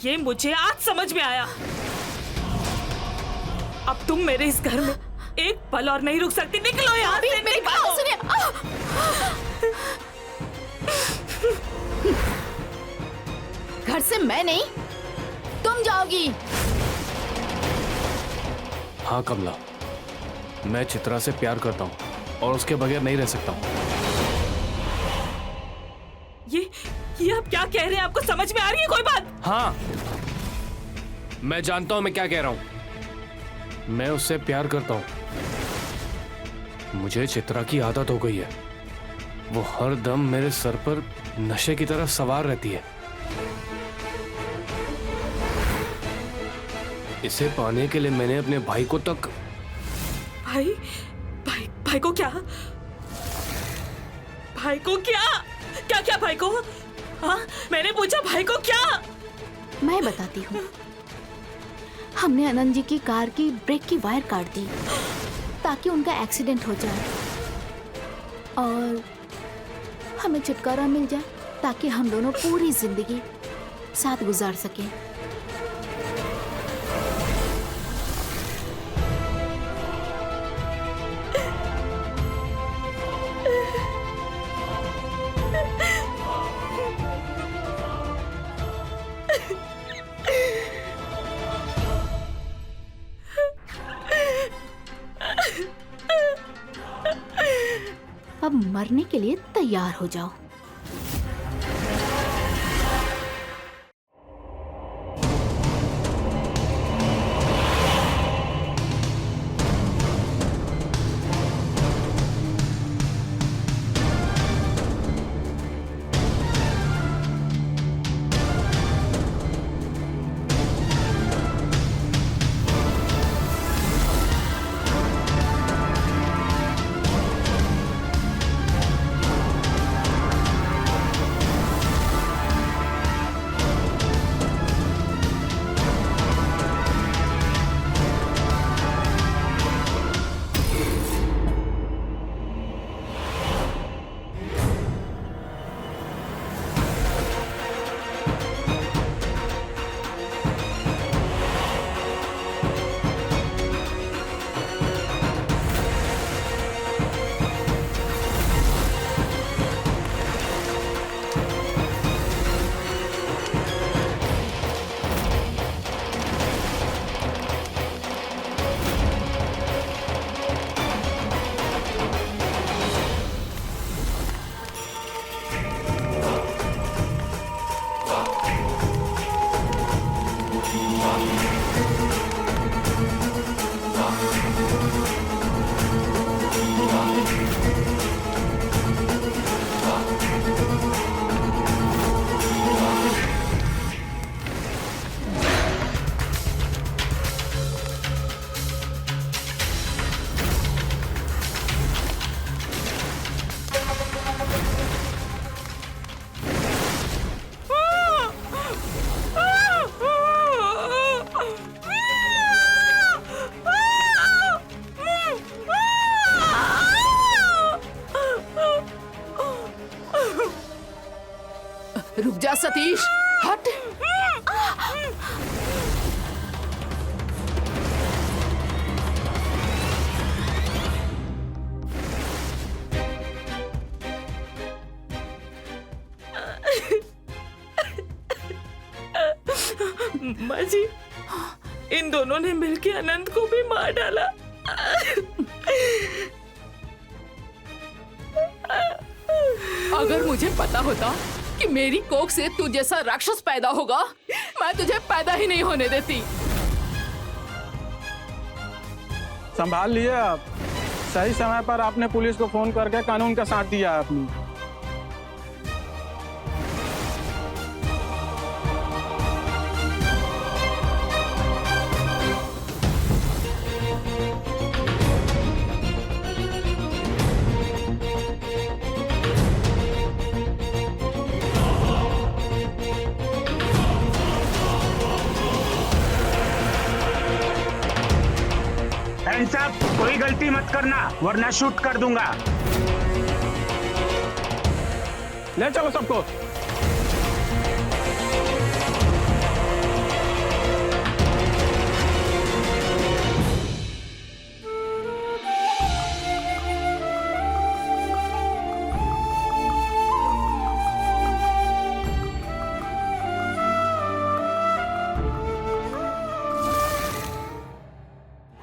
[SPEAKER 2] ये मुझे आज समझ में आया। अब तुम मेरे इस घर में एक पल और नहीं रुक सकती। निकलो यहाँ से,
[SPEAKER 1] मेरी बात
[SPEAKER 2] निकलो।
[SPEAKER 1] सुनिए। घर से मैं नहीं, तुम जाओगी।
[SPEAKER 3] हाँ कमला, मैं चित्रा से प्यार करता हूँ और उसके बगैर नहीं रह सकता हूँ।
[SPEAKER 2] ये आप क्या कह रहे हैं? आपको समझ में आ रही है कोई बात?
[SPEAKER 3] हाँ, मैं जानता हूं मैं क्या कह रहा हूं। मैं उससे प्यार करता हूं। मुझे चित्रा की आदत हो गई है। वो हर दम मेरे सर पर नशे की तरह सवार रहती है। इसे पाने के लिए मैंने अपने भाई को तक।
[SPEAKER 2] भाई को क्या? भाई को क्या? क्या भाई को? हाँ, मैंने पूछा भाई को क्या?
[SPEAKER 1] मैं बताती हूँ। हमने आनंद जी की कार की ब्रेक की वायर काट दी ताकि उनका एक्सीडेंट हो जाए और हमें छुटकारा मिल जाए, ताकि हम दोनों पूरी जिंदगी साथ गुजार सकें। अब मरने के लिए तैयार हो जाओ।
[SPEAKER 7] रुक जा सतीश, हट।
[SPEAKER 2] माँ जी, इन दोनों ने मिलकर अनंत को भी मार डाला।
[SPEAKER 7] अगर मुझे पता होता कि मेरी कोख से तू जैसा राक्षस पैदा होगा, मैं तुझे पैदा ही नहीं होने देती।
[SPEAKER 9] संभाल लिए आप। सही समय पर आपने पुलिस को फोन करके कानून का साथ दिया आपने।
[SPEAKER 10] सरपंच साहब कोई गलती मत करना वरना शूट कर दूंगा।
[SPEAKER 9] ले चलो सबको।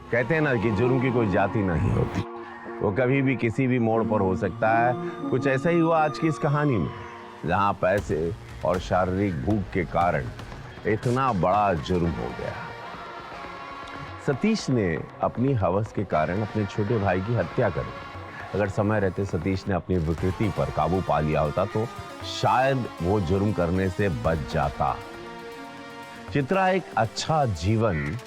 [SPEAKER 6] कहते हैं ना कि जुर्म की कोई जाति नहीं होती, वो कभी भी किसी भी मोड़ पर हो सकता है। कुछ ऐसा ही हुआ आज की इस कहानी में, जहां पैसे और शारीरिक भूख के कारण इतना बड़ा जुर्म हो गया। सतीश ने अपनी हवस के कारण अपने छोटे भाई की हत्या कर दी। अगर समय रहते सतीश ने अपनी विकृति पर काबू पा लिया होता तो शायद वो जुर्म करने से बच जाता। चित्रा एक अच्छा जीवन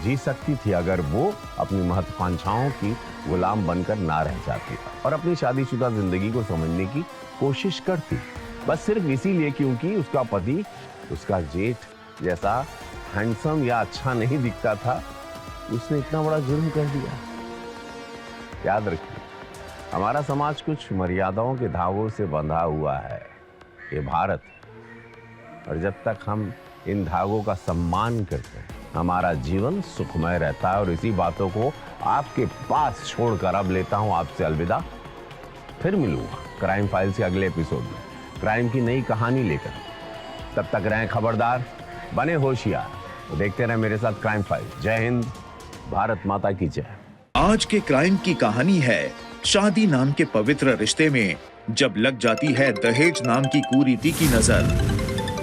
[SPEAKER 6] जी सकती थी अगर वो अपनी महत्वाकांक्षाओं की गुलाम बनकर ना रह जाती और अपनी शादीशुदा जिंदगी को समझने की कोशिश करती, बस सिर्फ इसीलिए क्योंकि उसका पति उसका जेठ जैसा हैंडसम या अच्छा नहीं दिखता था। उसने इतना बड़ा जुर्म कर दिया। याद रखिए, हमारा समाज कुछ मर्यादाओं के धागों से बंधा हुआ है, ये भारत, और जब तक हम इन धागों का सम्मान करते हैं हमारा जीवन सुखमय रहता है। और इसी बातों को आपके पास छोड़कर अब लेता हूं आपसे अलविदा। फिर मिलूंगा क्राइम फाइल्स के अगले एपिसोड में क्राइम की नई कहानी लेकर। तब तक रहें खबरदार, बने होशियार, देखते रहें मेरे साथ क्राइम फाइल। जय हिंद, भारत माता की जय।
[SPEAKER 11] आज के क्राइम की कहानी है शादी नाम के पवित्र रिश्ते में जब लग जाती है दहेज नाम की कुरीति की नजर।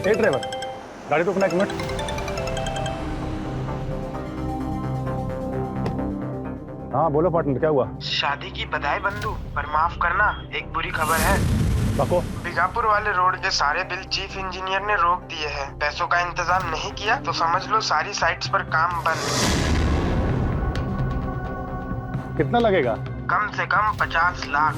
[SPEAKER 9] ए ड्राइवर, गाड़ी रोकना एक मिनट। हाँ बोलो पार्टनर, क्या हुआ?
[SPEAKER 10] शादी की बधाई बंधु, पर माफ करना एक बुरी खबर है।
[SPEAKER 9] बको।
[SPEAKER 10] बीजापुर वाले रोड के सारे बिल चीफ इंजीनियर ने रोक दिए हैं। पैसों का इंतजाम नहीं किया तो समझ लो सारी साइट्स पर काम बंद।
[SPEAKER 9] कितना लगेगा?
[SPEAKER 10] कम से कम 50 लाख।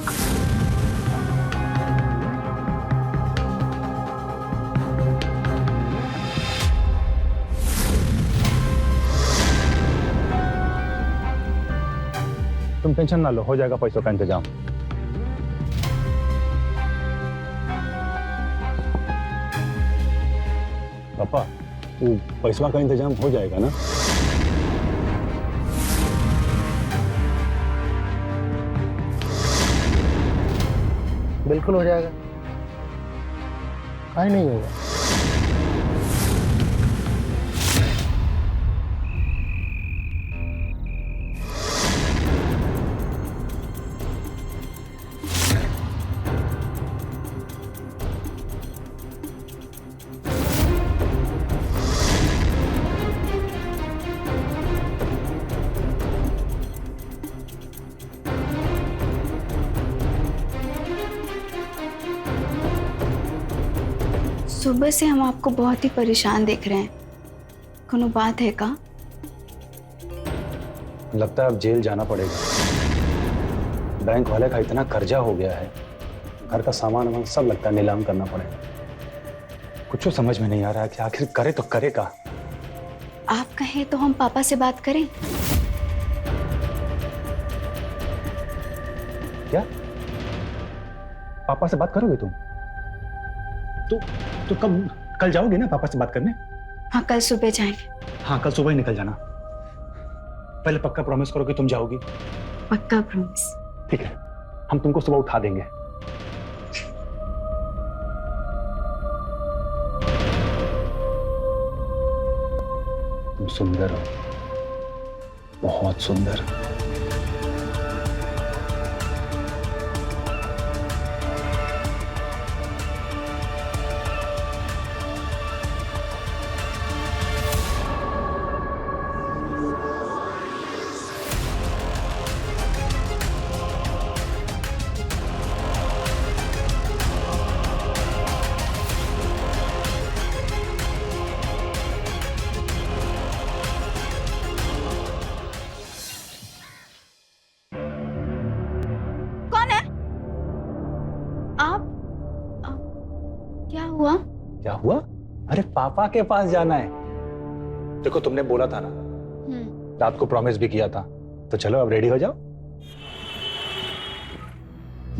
[SPEAKER 9] तुम टेंशन ना लो, हो जाएगा पैसों का इंतजाम। पापा, वो पैसों का इंतजाम हो जाएगा ना?
[SPEAKER 12] बिल्कुल हो जाएगा, काहे नहीं होगा।
[SPEAKER 13] सुबह से हम आपको बहुत ही परेशान देख रहे हैं, कोनो बात है का?
[SPEAKER 12] लगता है अब जेल जाना पड़ेगा। बैंक वाले का इतना कर्जा हो गया है, घर का सामान वामान सब लगता है नीलाम करना पड़ेगा। कुछ समझ में नहीं आ रहा है कि आखिर करे तो करे का।
[SPEAKER 13] आप कहें तो हम पापा से बात करें?
[SPEAKER 12] क्या पापा से बात करोगे तुम? तो कल जाओगे ना पापा से बात करने?
[SPEAKER 13] हाँ, कल सुबह जाएंगे।
[SPEAKER 12] हाँ, कल सुबह ही निकल जाना। पहले पक्का प्रॉमिस करो कि तुम जाओगी।
[SPEAKER 13] पक्का प्रॉमिस।
[SPEAKER 12] ठीक है, हम तुमको सुबह उठा देंगे। तुम सुंदर हो, बहुत सुंदर। क्या हुआ? अरे पापा के पास जाना है। देखो तुमने बोला था ना, रात को प्रॉमिस भी किया था। तो चलो अब रेडी हो जाओ।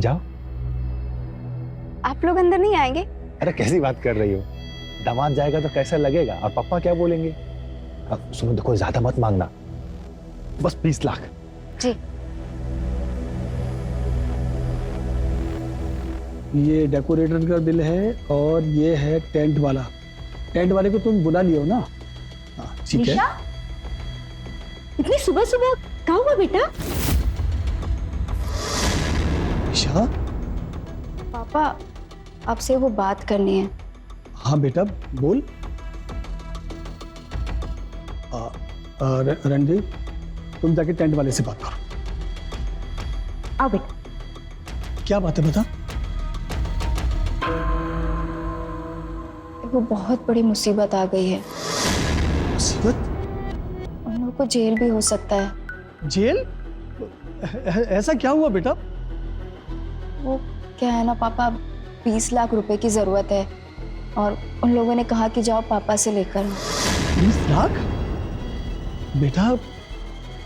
[SPEAKER 12] जाओ।
[SPEAKER 13] आप लोग अंदर नहीं आएंगे?
[SPEAKER 12] अरे कैसी बात कर रही हो, दामाद जाएगा तो कैसा लगेगा, और पापा क्या बोलेंगे। अब सुनो, देखो ज्यादा मत मांगना, बस 20 लाख।
[SPEAKER 13] जी।
[SPEAKER 14] ये डेकोरेटर का बिल है और ये है टेंट वाला। टेंट वाले को तुम बुला लियो ना। हाँ, ठीक है।
[SPEAKER 8] इतनी सुबह सुबह क्या हुआ बेटा?
[SPEAKER 14] ईशा।
[SPEAKER 13] पापा, आपसे वो बात करनी है।
[SPEAKER 14] हाँ बेटा बोल। रणदीप, तुम जाके टेंट वाले से बात करो।
[SPEAKER 8] आओ बेटा।
[SPEAKER 14] क्या बात है बता।
[SPEAKER 13] वो बहुत बड़ी मुसीबत आ गई है।
[SPEAKER 14] मुसीबत?
[SPEAKER 13] उन लोगों को जेल भी हो सकता है।
[SPEAKER 14] जेल? ऐसा क्या हुआ बेटा?
[SPEAKER 13] वो क्या है ना पापा, 20 लाख रुपए की जरूरत है और उन लोगों ने कहा कि जाओ पापा से लेकर आओ।
[SPEAKER 14] 20 लाख? बेटा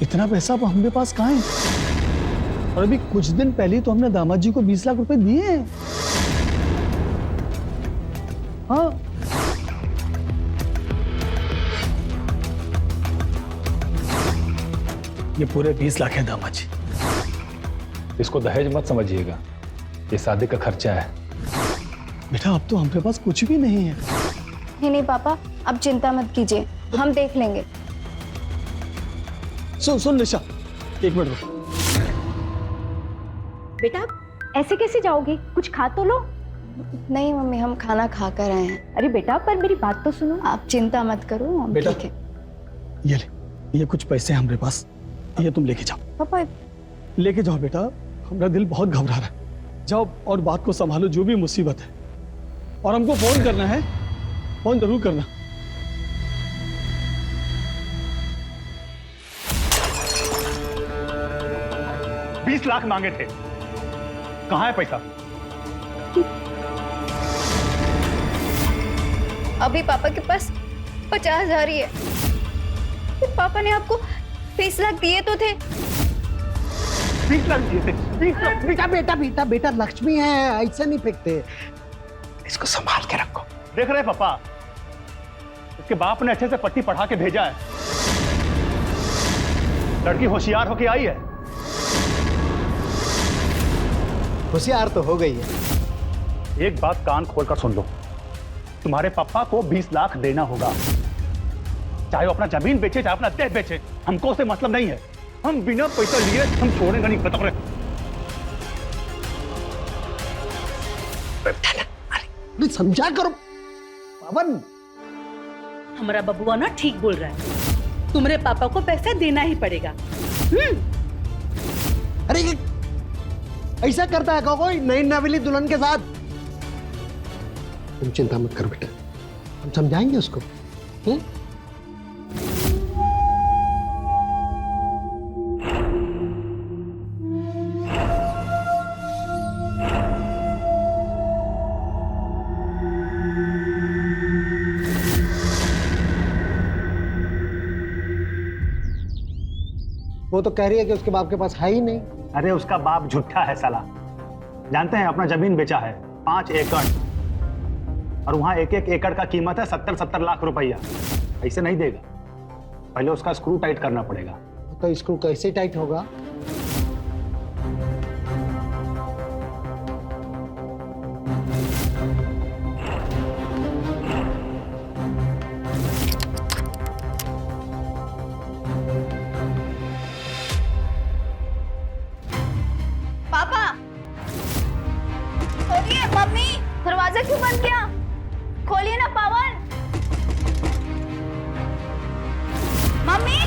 [SPEAKER 14] इतना पैसा अब हमारे पास कहाँ है? और अभी कुछ दिन पहले तो हमने दामाद जी को 20 लाख रुपए दिए हैं। हाँ। ये पूरे 20 लाख है दामाद जी।
[SPEAKER 12] इसको दहेज मत समझिएगा, ये शादी का खर्चा है।
[SPEAKER 14] बेटा अब तो हमारे पास कुछ भी नहीं है।
[SPEAKER 13] नहीं पापा, अब चिंता मत कीजिए, हम देख लेंगे।
[SPEAKER 14] सुन निशा, एक मिनट रुको।
[SPEAKER 8] बेटा ऐसे कैसे जाओगे? कुछ खा तो लो।
[SPEAKER 13] नहीं मम्मी, हम खाना खा कर आए हैं।
[SPEAKER 8] अरे बेटा पर मेरी बात तो सुनो।
[SPEAKER 13] आप चिंता मत करो, हम
[SPEAKER 14] बेटा,
[SPEAKER 13] ठीक है।
[SPEAKER 14] ये ले, ये कुछ पैसे हैं हमारे पास, ये तुम लेके जाओ।
[SPEAKER 13] पापा
[SPEAKER 14] लेके जाओ बेटा, हमारा दिल बहुत घबरा रहा है। जाओ और बात को संभालो, जो भी मुसीबत है। और हमको फोन करना है, फोन जरूर करना।
[SPEAKER 12] $20 लाख मांगे थे, कहाँ है पैसा?
[SPEAKER 13] अभी पापा के पास 50,000 ही है। फिर पापा ने आपको 20 लाख दिए तो थे।
[SPEAKER 12] 20 लाख दिए थे? 20 लाख?
[SPEAKER 14] बेटा बेटा बेटा बेटा लक्ष्मी है, ऐसे नहीं फेंकते। इसको संभाल के रखो।
[SPEAKER 12] देख रहे पापा, इसके बाप ने अच्छे से पट्टी पढ़ा के भेजा है। लड़की होशियार होके आई है।
[SPEAKER 14] होशियार तो हो गई है।
[SPEAKER 12] एक बात कान खोलकर सुन लो, तुम्हारे पापा को 20 लाख देना होगा, चाहे वो अपना जमीन बेचे चाहे अपना देह बेचे, हमको उससे मतलब नहीं है। हम बिना पैसा लिए हम छोड़ेंगे नहीं, बता रहे।
[SPEAKER 14] अरे समझा करो पवन।
[SPEAKER 15] हमारा बबुआ ना ठीक बोल रहा है, तुम्हारे पापा को पैसा देना ही पड़ेगा।
[SPEAKER 14] अरे ऐसा करता है कोई नई नवेली दुल्हन के साथ? तुम चिंता मत करो बेटा, हम समझाएंगे उसको। वो तो कह रही है कि उसके बाप के पास है ही नहीं।
[SPEAKER 12] अरे उसका बाप झूठा है साला। जानते हैं, अपना जमीन बेचा है 5 एकड़, और वहां एक एकड़ का कीमत है 70 लाख रुपया। ऐसे नहीं देगा, पहले उसका स्क्रू टाइट करना पड़ेगा।
[SPEAKER 14] तो स्क्रू कैसे टाइट होगा?
[SPEAKER 13] पापा, खोलिए। मम्मी, दरवाजा क्यों बंद किया? खोलिए ना पवन। मम्मी,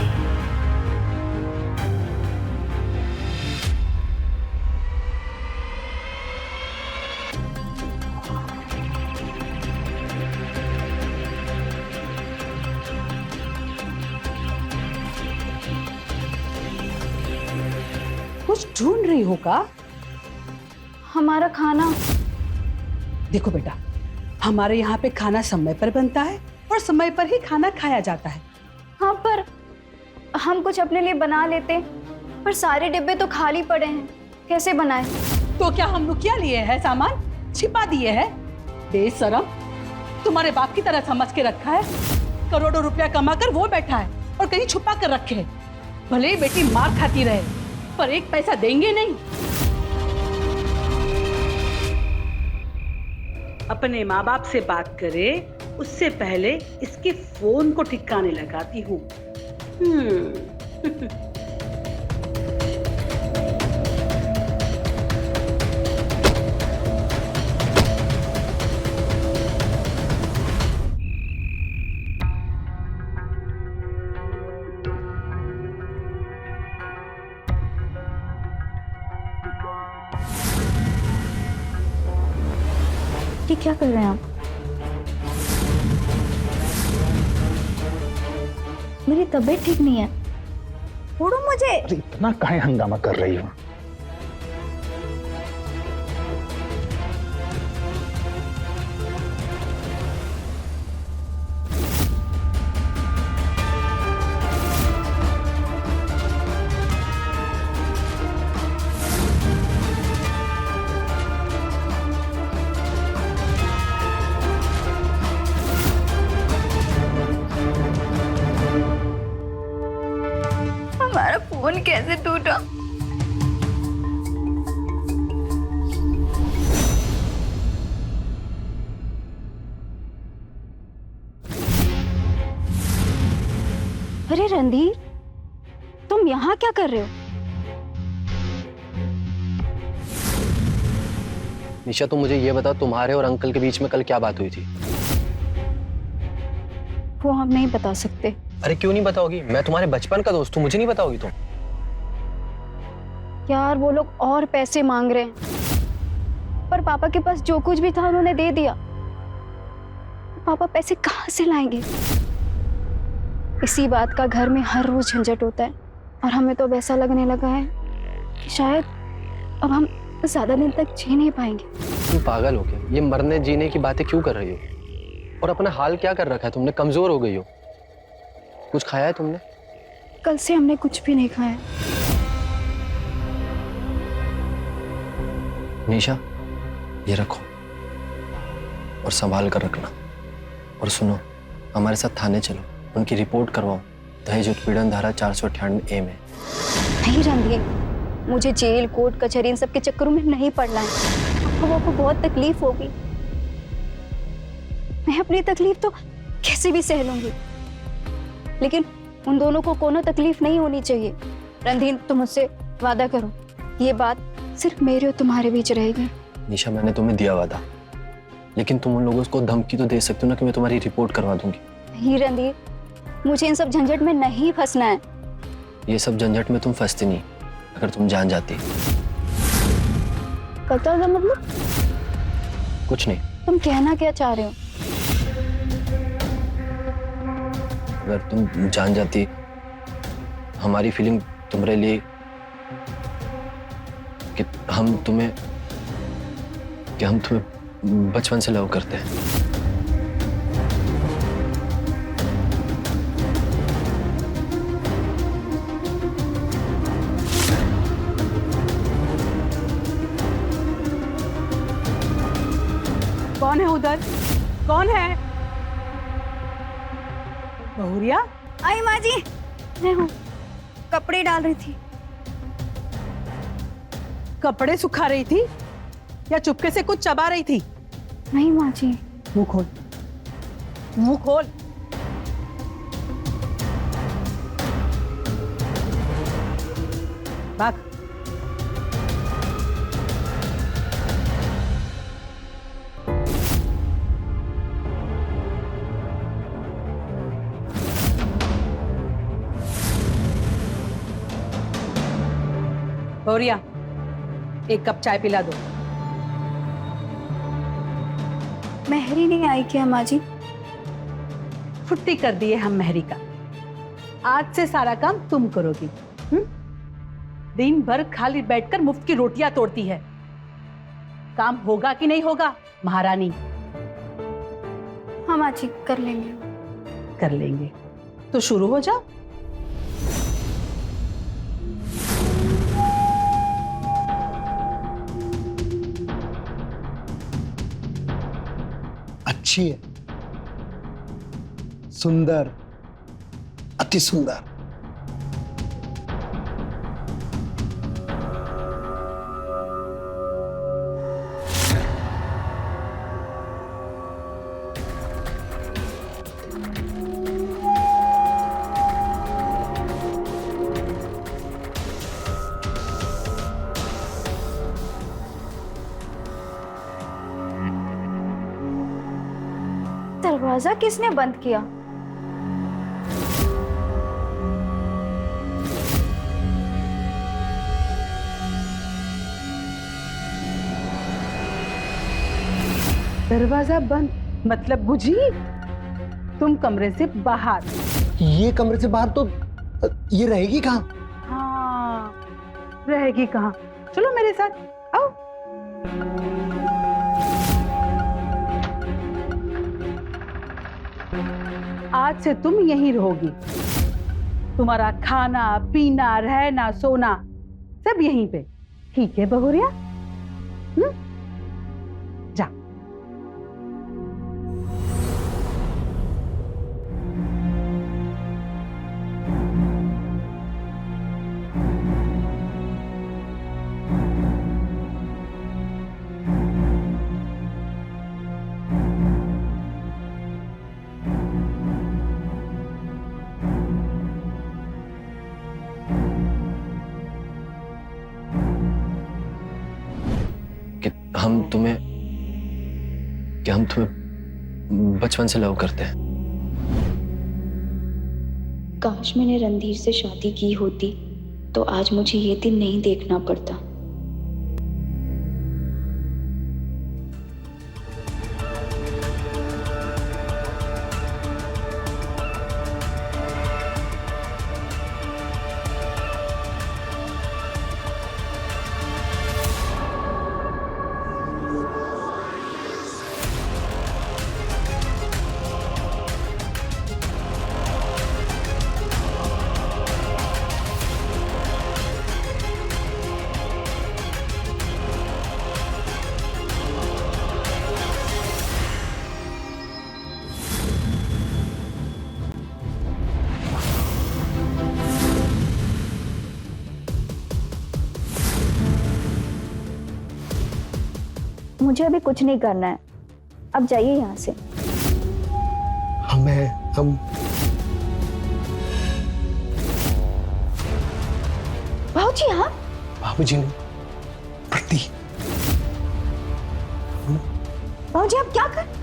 [SPEAKER 15] कुछ ढूंढ रही हो का?
[SPEAKER 13] हमारा खाना।
[SPEAKER 15] देखो बेटा, हमारे यहाँ पे खाना समय पर बनता है और समय पर ही खाना खाया जाता है।
[SPEAKER 13] हाँ, पर हम कुछ अपने लिए बना लेते, पर सारे डिब्बे तो खाली पड़े हैं, कैसे बनाए?
[SPEAKER 15] तो क्या हम लोग क्या लिए हैं सामान? छिपा दिए हैं? बेशरम, तुम्हारे बाप की तरह समझ के रखा है। करोड़ों रुपया कमाकर वो बैठा है और कहीं छुपा कर रखे है। भले ही बेटी मार खाती रहे, पर एक पैसा देंगे नहीं। अपने माँ बाप से बात करे उससे पहले इसके फोन को ठिकाने लगाती हूँ।
[SPEAKER 13] ये क्या कर रहे हैं आप? मेरी तबीयत ठीक नहीं है, छोड़ो मुझे।
[SPEAKER 14] अरे इतना काहे हंगामा कर रही हो?
[SPEAKER 13] हमारा फोन कैसे टूटा? अरे रणधीर, तुम यहाँ क्या कर रहे हो?
[SPEAKER 16] निशा, तुम मुझे ये बता, तुम्हारे और अंकल के बीच में कल क्या बात हुई थी?
[SPEAKER 13] वो हम नहीं बता सकते।
[SPEAKER 16] अरे क्यों नहीं बताओगी? मैं तुम्हारे बचपन का दोस्त हूँ, मुझे नहीं बताओगी तुम?
[SPEAKER 13] यार वो लोग और पैसे मांग रहे हैं, पर पापा के पास जो कुछ भी था उन्होंने दे दिया। पापा पैसे कहाँ से लाएंगे? इसी बात का घर में हर रोज झंझट होता है, और हमें तो अब ऐसा लगने लगा है कि शायद अब हम ज्यादा दिन तक जी नहीं पाएंगे।
[SPEAKER 16] तुम पागल हो क्या? ये मरने जीने की बातें क्यों कर रही हो? और अपना हाल क्या कर रखा है तुमने? कमजोर हो गई हो। कुछ खाया है तुमने?
[SPEAKER 13] कल से हमने कुछ भी नहीं खाया।
[SPEAKER 16] निशा, ये रखो और संभाल कर रखना। और सुनो, हमारे साथ थाने चलो, उनकी रिपोर्ट करवाओ। दहेज उत्पीड़न धारा 498A में।
[SPEAKER 13] नहीं रणधीर, मुझे जेल, कोर्ट, कचहरी इन सब के चक्करों में नहीं पड़ना है। आपको बहुत तकलीफ होगी। मैं अपनी तकलीफ तो कैसे भी सह लूंगी, लेकिन उन दोनों को कोनो तकलीफ नहीं होनी चाहिए। रणधीर, तुम मुझसे वादा करो, ये बात सिर्फ मेरे और तुम्हारे बीच रहेगी।
[SPEAKER 16] निशा, मैंने तुम्हें दिया वादा, लेकिन तुम उन लोगों को धमकी तो दे सकते हो ना कि मैं तुम्हारी रिपोर्ट करवा दूंगी।
[SPEAKER 13] नहीं रणधीर, मुझे इन सब झंझट में नहीं फंसना है।
[SPEAKER 16] ये सब झंझट में तुम फंसती नहीं अगर तुम जान जाती।
[SPEAKER 13] पता है मतलब?
[SPEAKER 16] कुछ नहीं।
[SPEAKER 13] तुम कहना क्या चाह रहे हो?
[SPEAKER 16] अगर तुम जान जाती, हमारी फीलिंग तुम्हारे लिए कि हम तुम्हें बचपन से लव करते हैं।
[SPEAKER 15] कौन है उधर? कौन है? बहुरिया?
[SPEAKER 13] आई माँ जी, मैं हूँ। कपड़े डाल रही थी।
[SPEAKER 15] कपड़े सुखा रही थी या चुपके से कुछ चबा रही थी?
[SPEAKER 13] नहीं माँ जी।
[SPEAKER 15] मुंह खोल, मुंह खोल। भाग। गौरिया, एक कप चाय पिला दो।
[SPEAKER 13] मेहरी नहीं आई क्या माँ जी?
[SPEAKER 15] छुट्टी कर दी है हम मेहरी का। आज से सारा काम तुम करोगी। दिन भर खाली बैठकर मुफ्त की रोटियां तोड़ती है। काम होगा कि नहीं होगा महारानी?
[SPEAKER 13] हाँ माँ जी, कर लेंगे।
[SPEAKER 15] कर लेंगे तो शुरू हो जाओ।
[SPEAKER 14] अच्छी है, सुंदर, अति सुंदर।
[SPEAKER 13] दरवाजा किसने बंद किया?
[SPEAKER 15] दरवाजा बंद मतलब बुझी तुम कमरे से बाहर।
[SPEAKER 14] ये कमरे से बाहर तो ये रहेगी कहाँ?
[SPEAKER 15] हाँ, रहेगी कहाँ? चलो मेरे साथ आओ। आज से तुम यहीं रहोगी। तुम्हारा खाना पीना रहना सोना सब यहीं पे, ठीक है बहुरिया? जा।
[SPEAKER 16] हम तुम्हें बचपन से लव करते हैं।
[SPEAKER 8] काश मैंने रणधीर से शादी की होती तो आज मुझे ये दिन नहीं देखना पड़ता।
[SPEAKER 13] मुझे अभी कुछ नहीं करना है, अब जाइए यहाँ से।
[SPEAKER 14] हम
[SPEAKER 13] भाऊजी, हाँ
[SPEAKER 14] बाबूजी ने प्रति
[SPEAKER 13] भाऊजी आप क्या कर?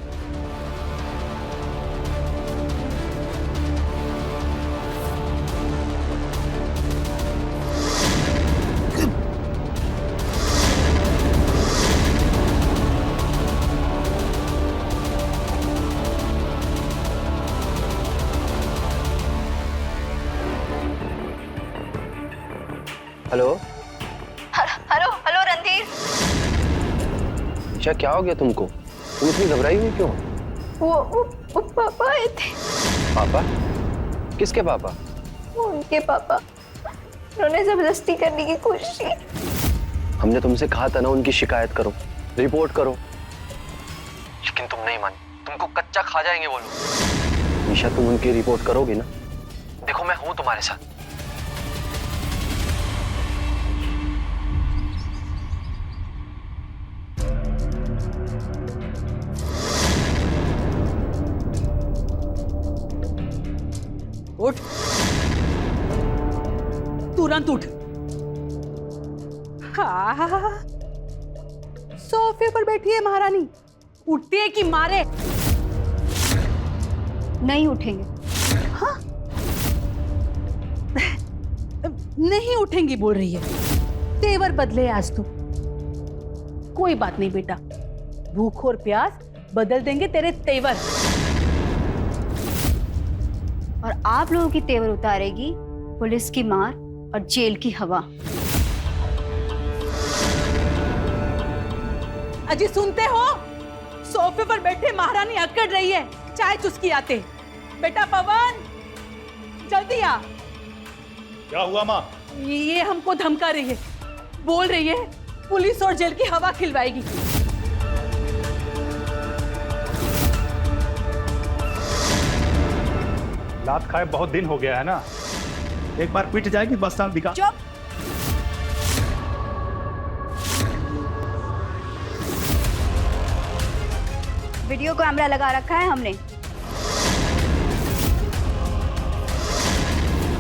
[SPEAKER 16] Hello
[SPEAKER 13] hello hello Randhir.
[SPEAKER 16] Isha, क्या हो गया तुमको? तुम इतनी घबराई हुई क्यों?
[SPEAKER 13] वो पापा आए थे।
[SPEAKER 16] पापा? किसके पापा?
[SPEAKER 13] उनके पापा। उन्होंने जबरदस्ती करने की कोशिश की।
[SPEAKER 16] हमने तुमसे कहा था ना उनकी शिकायत करो, रिपोर्ट करो, लेकिन तुम नहीं मानी। तुमको कच्चा खा जाएंगे वो लोग। ईशा, तुम उनकी रिपोर्ट करोगी ना? देखो मैं हूं तुम्हारे साथ।
[SPEAKER 15] उठ, तुरंत उठ। हाँ, सोफे पर बैठी है महारानी, उठती है कि मारे?
[SPEAKER 13] नहीं उठेंगे।
[SPEAKER 15] हाँ? नहीं उठेंगी बोल रही है। तेवर बदले आज तो। कोई बात नहीं बेटा, भूख और प्यास बदल देंगे तेरे तेवर।
[SPEAKER 13] और आप लोगों की तेवर उतारेगी पुलिस की मार और जेल की हवा।
[SPEAKER 15] अजी सुनते हो? सोफे पर बैठे महारानी अकड़ रही है, चाय चुस्की आते। बेटा पवन, जल्दी आ।
[SPEAKER 17] क्या हुआ माँ?
[SPEAKER 15] ये हमको धमका रही है, बोल रही है पुलिस और जेल की हवा खिलवाएगी।
[SPEAKER 17] लात खाए बहुत दिन हो गया है ना, एक बार पीट जाएगी बस साल दिखा।
[SPEAKER 13] चुप। वीडियो कैमरा लगा रखा है हमने,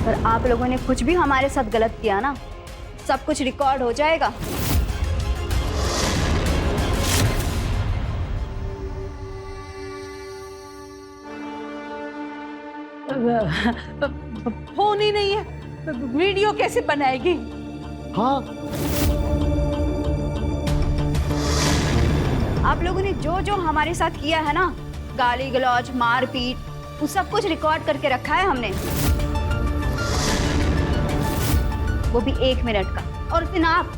[SPEAKER 13] पर आप लोगों ने कुछ भी हमारे साथ गलत किया ना, सब कुछ रिकॉर्ड हो जाएगा।
[SPEAKER 15] फोन ही नहीं है, वीडियो कैसे बनाएगी?
[SPEAKER 14] हाँ,
[SPEAKER 13] आप लोगों ने जो जो हमारे साथ किया है ना, गाली गलौज मारपीट, वो सब कुछ रिकॉर्ड करके रखा है हमने, वो भी 1 मिनट का। और उस दिन आप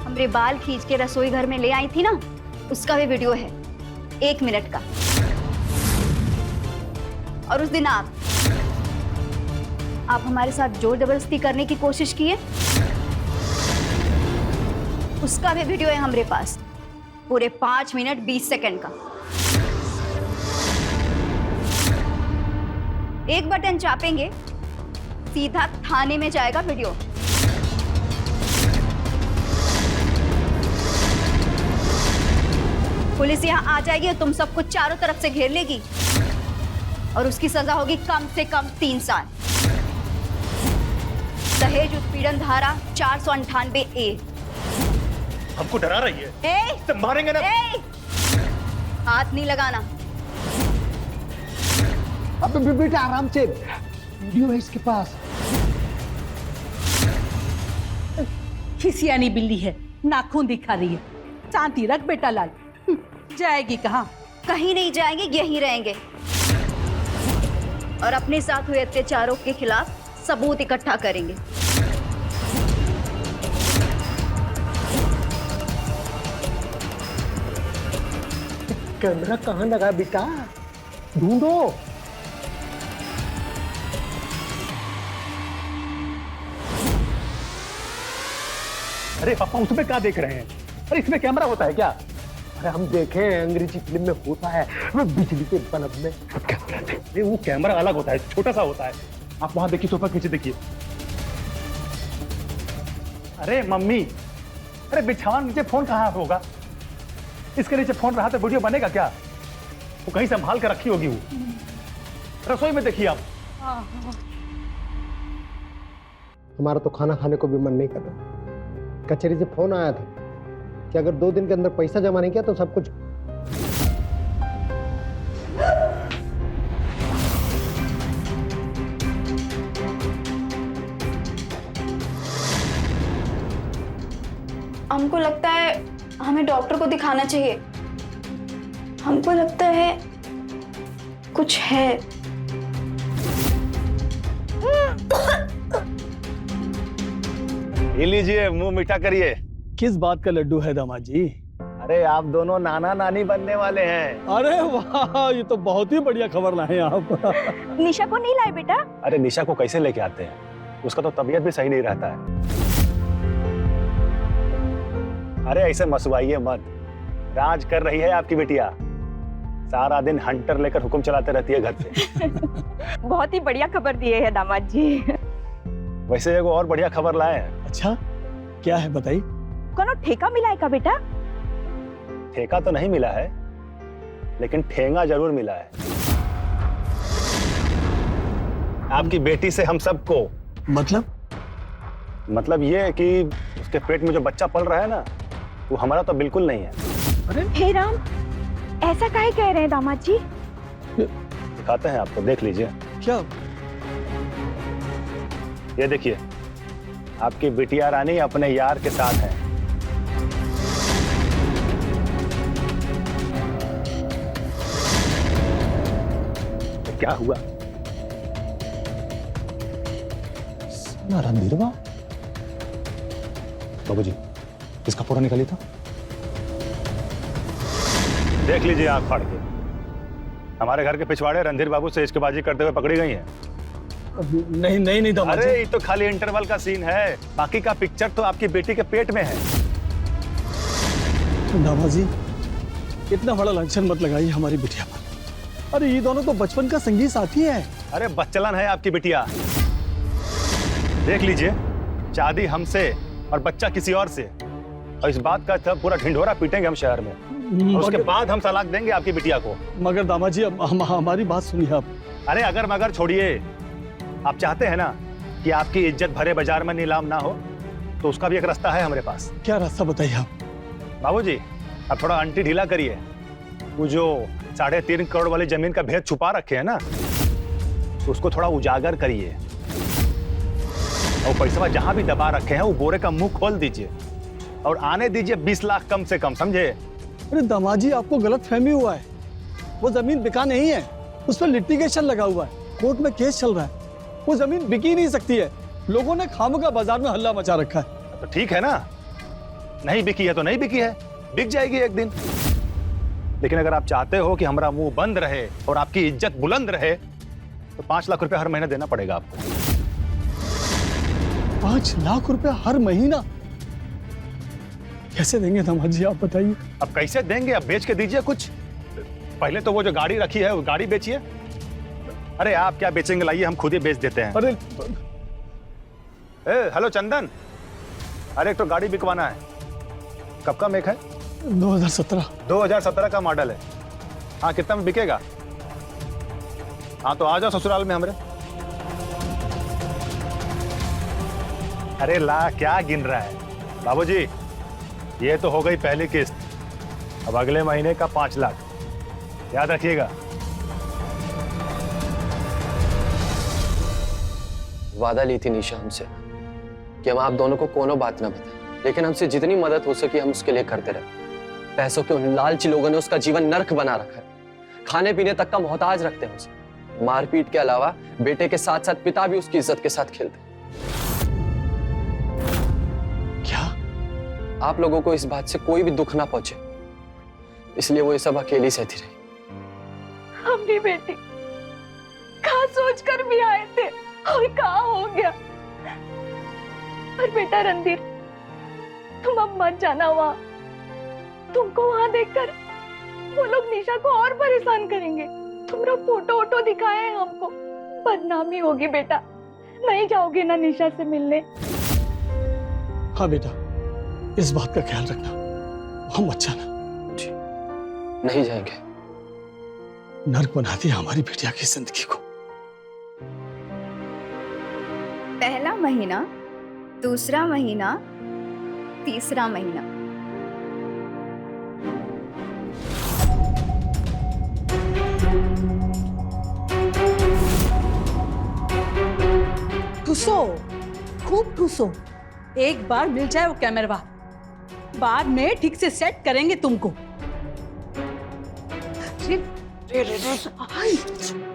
[SPEAKER 13] हमरे बाल खींच के रसोई घर में ले आई थी ना, उसका भी वीडियो है 1 मिनट का। और उस दिन आप हमारे साथ जोर जबरदस्ती करने की कोशिश की है, उसका भी वीडियो है हमारे पास, पूरे 5 मिनट 20 सेकंड का। एक बटन चापेंगे, सीधा थाने में जाएगा वीडियो। पुलिस यहाँ आ जाएगी और तुम सबको चारों तरफ से घेर लेगी, और उसकी सजा होगी कम से कम 3 साल। दहेज उत्पीड़न धारा 498A।
[SPEAKER 17] हमको डरा रही है? तो मारेंगे ना।
[SPEAKER 13] हाथ नहीं लगाना।
[SPEAKER 14] अब बेटा आराम से, वीडियो है इसके पास।
[SPEAKER 15] खिसियानी बिल्ली है, नाखून दिखा रही है। शांति रख बेटा लाल। जाएगी कहाँ?
[SPEAKER 13] कहीं नहीं जाएंगे, यहीं रहेंगे और अपने साथ हुए अत्याचारों के खिलाफ सबूत इकट्ठा करेंगे।
[SPEAKER 14] कैमरा कहाँ लगा बेटा? ढूंढो।
[SPEAKER 17] अरे पापा उसमें क्या देख रहे हैं? अरे इसमें कैमरा होता है क्या?
[SPEAKER 14] अरे हम देखे हैं, अंग्रेजी फिल्म में होता है, वो बिजली के बल्ब में कैमरा थे।
[SPEAKER 17] अरे वो कैमरा अलग होता है, छोटा सा होता है। आप वहां देखिए, सोफा नीचे देखिए। अरे मम्मी, अरे बिछावन नीचे फोन कहाँ होगा? इसके नीचे फोन रहा तो वीडियो बनेगा क्या? वो कहीं संभाल कर रखी होगी। वो रसोई में देखिए आप।
[SPEAKER 18] हमारा तो खाना खाने को भी मन नहीं कर रहा। कचहरी से फोन आया था कि अगर 2 दिन के अंदर पैसा जमा नहीं किया तो सब कुछ।
[SPEAKER 13] हमको लगता है हमें डॉक्टर को दिखाना चाहिए। हमको लगता है कुछ है।
[SPEAKER 6] ये लीजिए, मुंह मीठा करिए।
[SPEAKER 14] किस बात का लड्डू है दामाद जी?
[SPEAKER 6] अरे आप दोनों नाना नानी बनने वाले हैं।
[SPEAKER 14] अरे वाह, ये तो बहुत ही बढ़िया खबर लाए आप।
[SPEAKER 13] निशा को नहीं लाए बेटा?
[SPEAKER 17] अरे निशा को कैसे लेके आते हैं? उसका तो तबीयत भी सही नहीं रहता है। अरे ऐसे मसवाइए मत, राज कर रही है आपकी बिटिया। सारा दिन हंटर लेकर हुक्म चलाते रहती है घर से।
[SPEAKER 13] बहुत ही बढ़िया खबर दिए है दामाद जी।
[SPEAKER 17] वैसे एगो और बढ़िया खबर लाए हैं।
[SPEAKER 14] अच्छा, क्या है बताइए?
[SPEAKER 13] कोनो ठेका मिला है का बेटा?
[SPEAKER 17] ठेका तो नहीं मिला है, लेकिन ठेंगा जरूर मिला है। आपकी बेटी से हम सबको। मतलब ये कि उसके पेट में जो बच्चा पल रहा है ना, वो हमारा तो बिल्कुल नहीं है।
[SPEAKER 13] अरे हे राम, ऐसा काहे कह रहे हैं दामाद जी?
[SPEAKER 17] दिखाते हैं आपको, देख लीजिए।
[SPEAKER 14] क्या?
[SPEAKER 17] ये देखिए, आपकी बिटिया रानी अपने यार के साथ है। तो क्या हुआ?
[SPEAKER 12] रणधीरवा, बाबूजी, इसका फोटो निकाली था।
[SPEAKER 17] देख लीजिए आंख फाड़ के। हमारे घर के पिछवाड़े रणधीर बाबू से इश्कबाजी करते हुए पकड़ी गई हैं।
[SPEAKER 14] नहीं दामाद जी।
[SPEAKER 17] अरे ये तो खाली इंटरवल का सीन है, बाकी का पिक्चर तो आपकी बेटी के पेट में है।
[SPEAKER 14] दामाद जी, इतना बड़ा लांछन मत लगाइए हमारी बिटिया पर। अरे ये दोनों तो बचपन का संगी साथी है।
[SPEAKER 17] अरे बच्चलन है आपकी बिटिया। देख लीजिए, शादी हमसे और बच्चा किसी और से, और इस बात का तब पूरा ढिंढोरा पीटेंगे हम शहर में, और उसके बाद हम तलाक देंगे आपकी बिटिया को।
[SPEAKER 14] मगर दामाद जी हमारी बात सुनिए आप।
[SPEAKER 17] अरे अगर मगर छोड़िए, आप चाहते हैं ना कि आपकी इज्जत भरे बाजार में नीलाम ना हो, तो उसका भी एक रास्ता है हमारे पास।
[SPEAKER 14] क्या रास्ता बताइए आप?
[SPEAKER 17] बाबूजी, आप थोड़ा अंटी ढीला करिए। वो जो 3.5 करोड़ वाली जमीन का भेद छुपा रखे है ना, तो उसको थोड़ा उजागर करिए, और पैसा जहां भी दबा रखे हैं वो बोरे का मुंह खोल दीजिए और आने दीजिए 20 लाख कम से कम, समझे?
[SPEAKER 14] अरे दामाद जी, आपको गलत फहमी हुआ है। वो जमीन बिका नहीं है, उस पर लिटिगेशन लगा हुआ है, कोर्ट में केस चल रहा है। वो जमीन बिकी नहीं सकती है, लोगों ने खामखा बाजार में हल्ला मचा रखा है।
[SPEAKER 17] तो ठीक है ना, नहीं बिकी है तो नहीं बिकी है, बिक जाएगी एक दिन। लेकिन अगर आप चाहते हो कि हमारा मुंह बंद रहे और आपकी इज्जत बुलंद रहे, तो 5 लाख रुपए हर महीने देना पड़ेगा आपको।
[SPEAKER 14] 5 लाख रुपए हर महीना कैसे देंगे दामाद जी, आप बताइए।
[SPEAKER 17] अब कैसे देंगे? अब बेच के दीजिए कुछ। पहले तो वो जो गाड़ी रखी है वो गाड़ी बेचिए। अरे आप क्या बेचेंगे, लाइए हम खुद ही बेच देते हैं।
[SPEAKER 14] अरे
[SPEAKER 17] हेलो चंदन, अरे एक तो गाड़ी बिकवाना है। कब का मेक है?
[SPEAKER 14] 2017
[SPEAKER 17] का मॉडल है। हाँ, कितना में बिकेगा? हाँ तो आ जाओ ससुराल में हमरे। अरे ला, क्या गिन रहा है बाबूजी? ये तो हो गई पहली किस्त, अब अगले महीने का 5 लाख, याद रखिएगा।
[SPEAKER 16] वादा ली थी निशा हमसे कि हम आप दोनों को कोनो बात ना बताएं, लेकिन हमसे जितनी मदद हो सके हम उसके लिए करते रहे। पैसों के उन लालची लोगों ने उसका जीवन नर्क बना रखा है, खाने पीने तक का मोहताज रखते हैं उसे। मारपीट के अलावा बेटे के साथ साथ पिता भी उसकी इज्जत के साथ खेलते हैं।
[SPEAKER 14] क्या?
[SPEAKER 16] आप लोगों को इस बात से कोई भी दुख ना पहुंचे, इसलिए वो ये सब अकेली सहती रही।
[SPEAKER 4] अपनी बेटी कहाँ सोच कर भी आए थे और कहाँ हो गया। और बेटा रणधीर, तुम अब मत जाना वहां। तुमको वहां देखकर वो लोग निशा को और परेशान करेंगे। तुम्हारा फोटो वोटो दिखाए हैं हमको, बदनामी होगी बेटा। नहीं जाओगे ना निशा से मिलने?
[SPEAKER 14] हाँ बेटा, इस बात का ख्याल रखना, हम मत जाना।
[SPEAKER 16] नहीं जाएंगे।
[SPEAKER 14] नर्क बना दिया हमारी बेटिया की जिंदगी को।
[SPEAKER 13] पहला महीना, दूसरा महीना, तीसरा महीना।
[SPEAKER 15] ठूसो, खूब ठूसो। एक बार मिल जाए वो कैमरा, बाद में ठीक से सेट करेंगे तुमको।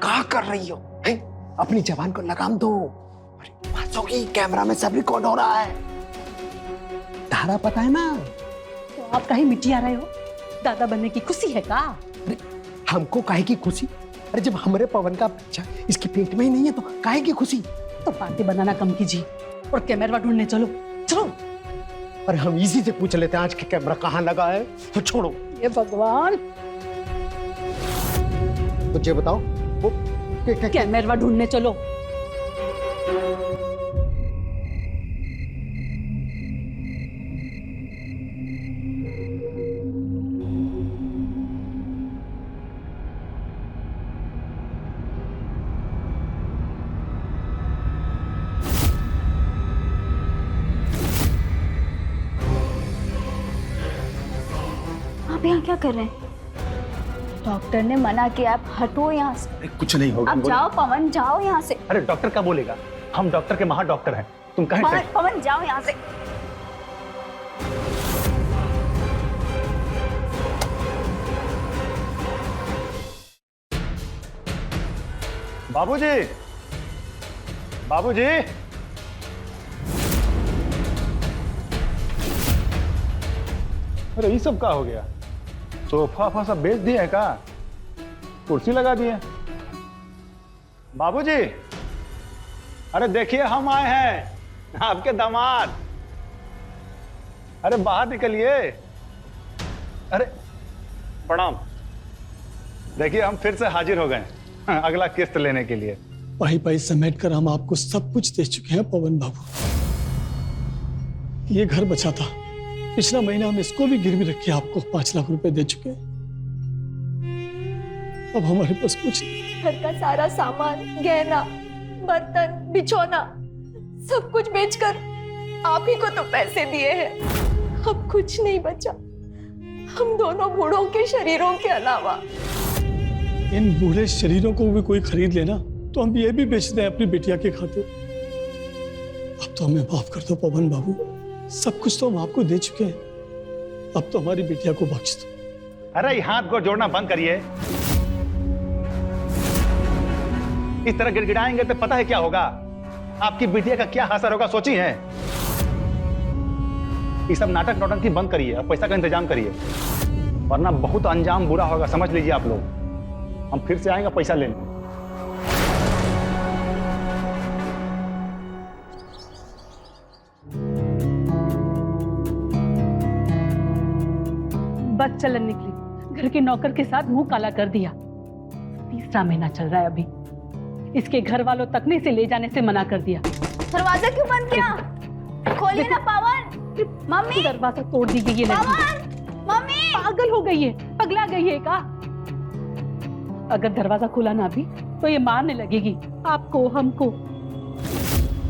[SPEAKER 18] क्या कर रही हो? अपनी जबान को लगाम दो। कैमरा में सब रिकॉर्ड हो रहा है। तारा पता है ना?
[SPEAKER 15] तो आप कहीं मिट्टी आ रहे हो? दादा बनने की खुशी है का?
[SPEAKER 18] हमको काहे की खुशी? अरे जब हमारे पवन का बच्चा इसके पेट में ही नहीं है तो काहे की खुशी?
[SPEAKER 15] तो बातें बनाना कम कीजिए और कैमरा ढूंढने चलो। चलो।
[SPEAKER 18] अरे हम इसी से पूछ लेते हैं आज के कैमरा कहाँ लगा है। तो छोड़ो।
[SPEAKER 15] ये भगवान,
[SPEAKER 18] मुझे बताओ वो
[SPEAKER 15] कैमरा ढूंढने चलो।
[SPEAKER 13] आप यहाँ क्या कर रहे हैं? डॉक्टर ने मना किया, आप हटो यहाँ से।
[SPEAKER 17] कुछ नहीं होगा।
[SPEAKER 13] आप जाओ पवन, जाओ यहाँ से।
[SPEAKER 17] अरे डॉक्टर क्या बोलेगा? हम डॉक्टर के महान डॉक्टर हैं, तुम कहें।
[SPEAKER 13] पवन जाओ यहाँ से।
[SPEAKER 17] बाबूजी, बाबूजी, अरे ये सब क्या हो गया? सोफा सब बेच दिए है का? कुर्सी लगा दिए? बाबूजी, अरे देखिए हम आए हैं, आपके दामाद। अरे बाहर निकलिए। अरे प्रणाम। देखिए हम फिर से हाजिर हो गए अगला किस्त लेने के लिए।
[SPEAKER 14] पाई पाई समेट कर हम आपको सब कुछ दे चुके हैं पवन बाबू। ये घर बचा था, पिछला महीना हम इसको भी गिरवी रख के आपको 5 लाख रुपए दे चुके हैं। अब हमारे पास कुछ नहीं।
[SPEAKER 4] घर का सारा सामान, गहना, बर्तन, बिछौना सब कुछ बेचकर आप ही को तो पैसे दिए हैं। अब कुछ नहीं बचा हम दोनों बूढ़ों के शरीरों के अलावा।
[SPEAKER 14] इन बूढ़े शरीरों को भी कोई खरीद लेना तो हम ये भी बेच दें अपनी बेटिया के खातिर। अब तो हमें माफ कर दो पवन बाबू, सब कुछ तो हम आपको दे चुके हैं, अब तो हमारी बेटिया को बख्श दो।
[SPEAKER 17] अरे हाथ को जोड़ना बंद करिए। इस तरह गिड़गिड़ाएंगे तो पता है क्या होगा, आपकी बिटिया का क्या असर होगा सोची है? ये सब नाटक नौटंकी बंद करिए और पैसा का इंतजाम करिए, वरना बहुत अंजाम बुरा होगा, समझ लीजिए आप लोग। हम फिर से आएंगे पैसा लेने।
[SPEAKER 15] बस चलन निकली, घर के नौकर के साथ मुंह काला कर दिया। 3रा महीना चल रहा है अभी, इसके घर वालों तक ने इसे ले जाने से मना कर दिया।
[SPEAKER 4] दरवाजा क्यों बंद किया? खोलिए ना पावन। मम्मी
[SPEAKER 15] दरवाजा तोड़ दी गई है।
[SPEAKER 4] मम्मी
[SPEAKER 15] पागल हो गई है, पगला गई है का? अगर दरवाजा खुला ना भी तो ये मारने लगेगी आपको, हमको।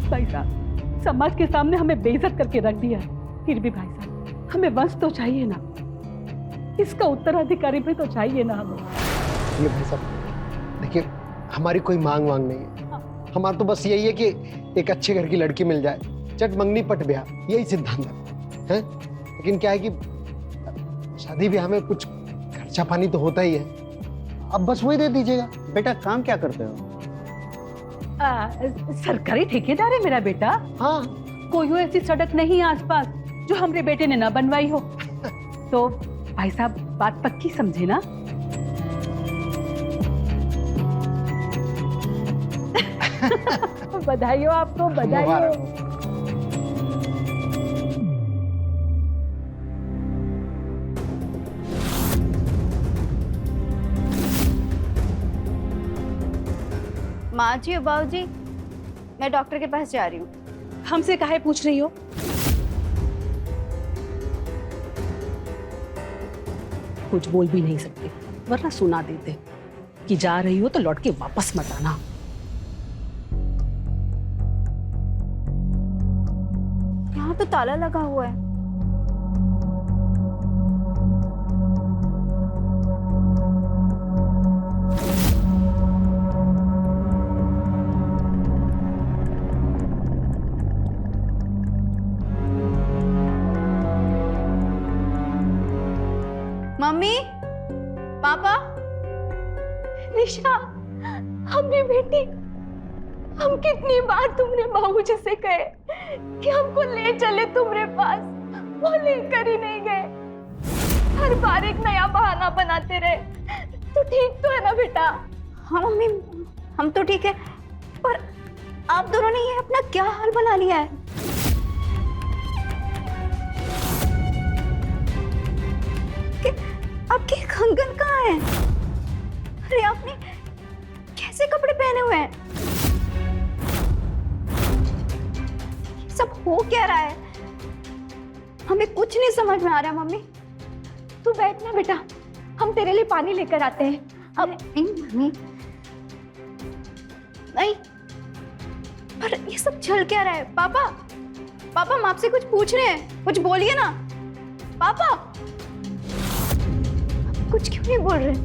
[SPEAKER 15] भाई साहब, समाज के सामने हमें बेइज्जत करके रख दिया। फिर भी भाई साहब, हमें वंश तो चाहिए ना, इसका उत्तराधिकारी भी तो चाहिए ना हमें।
[SPEAKER 18] ये भाई साहब देखिए, हमारी कोई मांग नहीं है, हमारा तो बस यही है कि एक अच्छे घर की लड़की मिल जाए, चट मंगनी पट ब्याह, यही सिद्धांत है। लेकिन क्या है कि शादी ब्याह में कुछ खर्चा पानी तो होता ही है, अब बस वही दे दीजिएगा।
[SPEAKER 5] बेटा काम क्या करते हो?
[SPEAKER 15] सरकारी ठेकेदार है मेरा बेटा।
[SPEAKER 18] हाँ,
[SPEAKER 15] कोई ऐसी सड़क नहीं आसपास जो हमरे बेटे ने ना बनवाई हो। तो भाई साहब बात पक्की समझे ना? बधाई हो आपको, बधाई हो।
[SPEAKER 13] माँ जी और बाबू जी, मैं डॉक्टर के पास जा रही हूँ।
[SPEAKER 15] हमसे काहे पूछ रही हो? कुछ बोल भी नहीं सकते, वरना सुना देते कि जा रही हो तो लौट के वापस मत आना।
[SPEAKER 13] यहाँ तो ताला लगा हुआ है। मम्मी, पापा,
[SPEAKER 4] निशा, हमने बेटी, हम कितनी बार तुमने बाबूजी से कहे कि हमको ले चले तुम्हारे पास, वो लेकर ही नहीं गए। हर बार एक नया बहाना बनाते रहे। तो ठीक तो है ना बेटा?
[SPEAKER 13] हाँ मम्मी, हम तो ठीक है, पर आप दोनों ने ये अपना क्या हाल बना लिया है? आपके कंगन कहाँ है? अरे आपने कैसे कपड़े पहने हुए हैं? सब हो क्या रहा है? हमें कुछ नहीं समझ में आ रहा। मम्मी
[SPEAKER 4] तू बैठना बेटा, हम तेरे लिए पानी लेकर आते हैं।
[SPEAKER 13] अब नहीं मम्मी, नहीं, पर ये सब चल क्या रहा है? पापा, पापा हम आपसे कुछ पूछ रहे हैं, कुछ बोलिए ना। पापा कुछ क्यों नहीं बोल रहे?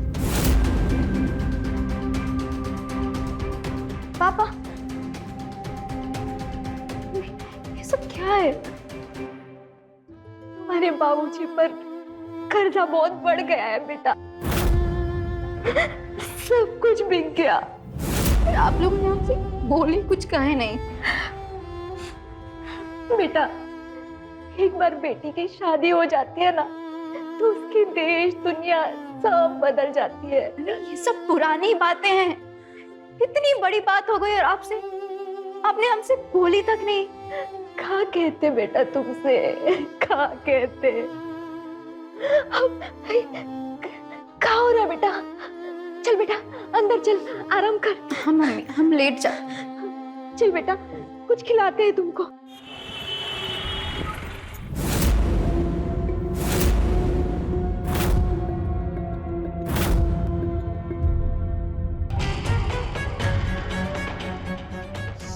[SPEAKER 13] पापा ये सब क्या है?
[SPEAKER 4] हमारे बाबूजी पर कर्जा बहुत बढ़ गया है बेटा, सब कुछ बिक गया।
[SPEAKER 13] आप लोग ने हमसे बोली कुछ कहे नहीं।
[SPEAKER 4] बेटा एक बार बेटी की शादी हो जाती है ना, तो उसकी देश दुनिया सब बदल जाती है।
[SPEAKER 13] ये सब पुरानी बातें हैं, इतनी बड़ी बात हो गई और आपने हमसे बोली तक नहीं।
[SPEAKER 4] कहा कहते बेटा तुमसे, कहा कहते। क्या हो रहा है बेटा?
[SPEAKER 13] चल बेटा अंदर चल, आराम कर। हाँ मम्मी, हम लेट जा। चल बेटा, कुछ खिलाते हैं तुमको।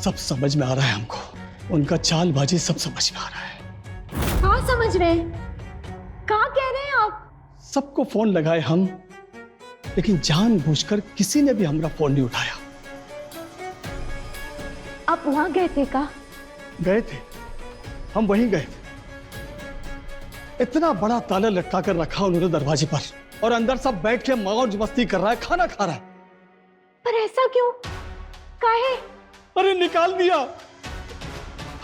[SPEAKER 14] सब समझ में आ रहा है हमको, उनका चालबाजी सब समझ में आ रहा है।
[SPEAKER 13] कहाँ समझ रहे हैं, कहाँ कह रहे हैं आप?
[SPEAKER 14] सबको फोन लगाए हम, लेकिन जानबूझकर किसी ने भी हमारा फोन नहीं उठाया।
[SPEAKER 13] आप वहां गए थे का?
[SPEAKER 14] गए थे, हम वहीं गए थे। इतना बड़ा ताला लटका कर रखा उन्होंने दरवाजे पर, और अंदर सब बैठ के मौज मस्ती कर रहा है, खाना खा रहा है।
[SPEAKER 13] पर ऐसा क्यों? काहे?
[SPEAKER 14] अरे निकाल दिया,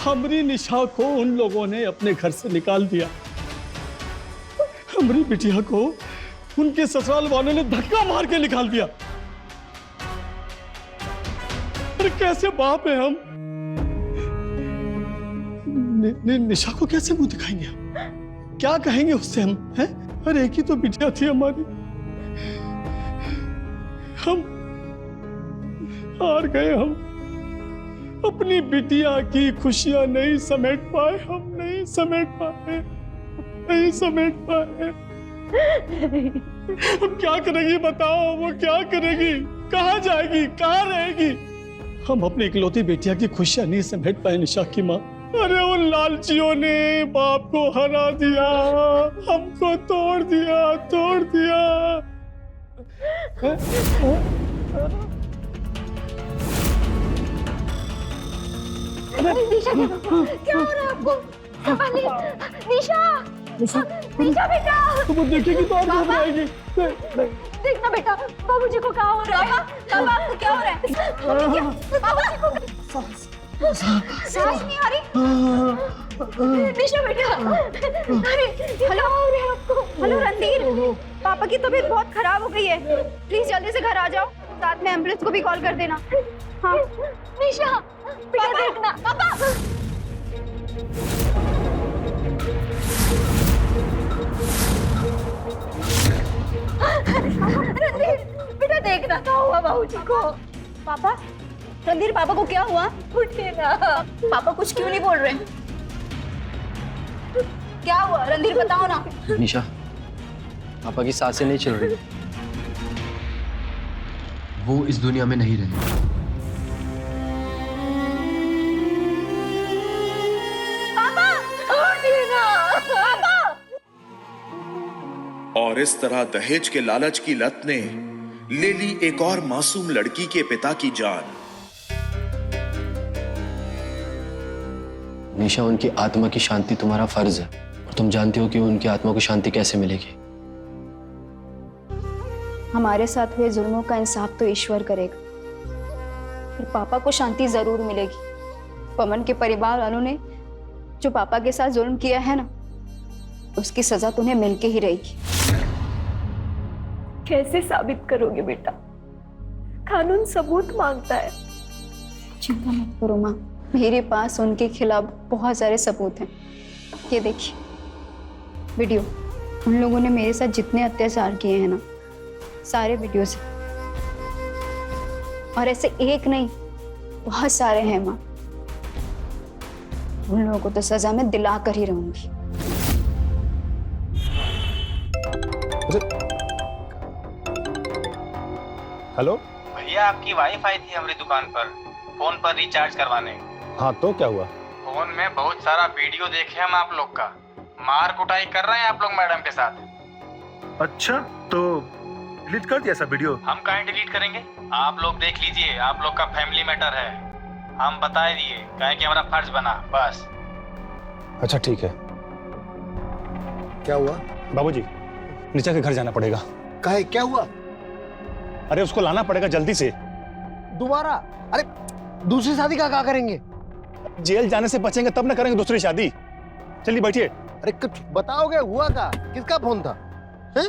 [SPEAKER 14] हमारी निशा को उन लोगों ने अपने घर से निकाल दिया। हमारी बिटिया को उनके ससुराल वालों ने धक्का मार के निकाल दिया। अरे कैसे बाप है हम, निशा को कैसे मुंह दिखाएंगे हम, क्या कहेंगे उससे हम, हैं? अरे एक ही तो बिटिया थी हमारी, हम हार गए। हम अपनी बिटिया की खुशियां नहीं समेट पाए, हम नहीं समेट पाए, नहीं समेट पाए। हम क्या करेगी बताओ, वो क्या करेगी, कहाँ जाएगी, कहाँ रहेगी? हम अपनी इकलौती बेटिया की खुशियां नहीं समेट पाए निशा की माँ। अरे उन लालचियों ने बाप को हरा दिया, हमको तोड़ दिया, तोड़ दिया।
[SPEAKER 13] निशा क्या हो रहा है आपको? निशा, निशा बेटा,
[SPEAKER 14] तुम देखेगी तो आप घबराएगी।
[SPEAKER 13] देखना बेटा, बाबूजी को क्या हो रहा है? पापा आपको क्या हो रहा है? बाबूजी को सांस नहीं आ रही? निशा बेटा, अरे हेलो, हेलो रणधीर, पापा की तबीयत बहुत खराब हो गई है, प्लीज जल्दी से घर आ जाओ, साथ में एम्बुलेंस को भी कॉल कर देना। हाँ निशा बेटा, देखना पापा। रणधीर बेटा, देखना क्या हुआ बाबूजी को। पापा, रणधीर पापा को क्या हुआ? उठिए ना। पापा कुछ क्यों नहीं बोल रहे? क्या हुआ रणधीर, बताओ ना।
[SPEAKER 16] निशा, पापा की सांसें नहीं चल रही, वो इस दुनिया में नहीं रहे।
[SPEAKER 13] पापा उठिए ना, पापा।
[SPEAKER 11] और इस तरह दहेज के लालच की लत ने ले ली एक और मासूम लड़की के पिता की जान।
[SPEAKER 16] निशा, उनकी आत्मा की शांति तुम्हारा फर्ज है, और तुम जानती हो कि उनकी आत्मा को शांति कैसे मिलेगी।
[SPEAKER 8] हमारे साथ हुए जुल्मों का इंसाफ तो ईश्वर करेगा, फिर पापा को शांति जरूर मिलेगी। पवन के परिवार वालों ने जो पापा के साथ जुल्म किया है ना, उसकी सजा तुम्हें मिलके ही रहेगी।
[SPEAKER 13] कैसे साबित करोगे बेटा? कानून सबूत मांगता है।
[SPEAKER 8] चिंता मत करो माँ, मेरे पास उनके खिलाफ बहुत सारे सबूत हैं। ये देखिए वीडियो, उन लोगों ने मेरे साथ जितने अत्याचार किए हैं ना, सारे वीडियोस हैं। और ऐसे एक नहीं, बहुत सारे हैं माँ। उन लोगों को तो सजा मैं दिला कर ही रहूंगी।
[SPEAKER 17] हेलो
[SPEAKER 9] भैया, आपकी वाईफाई थी हमारी दुकान पर, फोन पर रिचार्ज करवाने।
[SPEAKER 17] हाँ तो क्या हुआ?
[SPEAKER 9] फोन में बहुत सारा वीडियो देखे हम आप लोग का, मार कुटाई कर रहे हैं आप लोग मैडम के साथ।
[SPEAKER 17] अच्छा, तो डिलीट कर दिया सब वीडियो?
[SPEAKER 9] हम कहीं डिलीट करेंगे, आप लोग देख लीजिए, आप लोग का फैमिली मैटर है, हम बता दिए, कहे कि हमारा फर्ज बना बस।
[SPEAKER 17] अच्छा ठीक है।
[SPEAKER 18] क्या हुआ?
[SPEAKER 17] बाबूजी, निशा के घर जाना पड़ेगा।
[SPEAKER 18] काहे, क्या हुआ?
[SPEAKER 17] अरे उसको लाना पड़ेगा जल्दी से।
[SPEAKER 18] दोबारा? अरे दूसरी शादी का क्या करेंगे?
[SPEAKER 17] जेल जाने से बचेंगे तब ना करेंगे दूसरी शादी। चलिए बैठिए।
[SPEAKER 18] अरे कुछ बताओगे, हुआ क्या? किसका फोन था? हैं?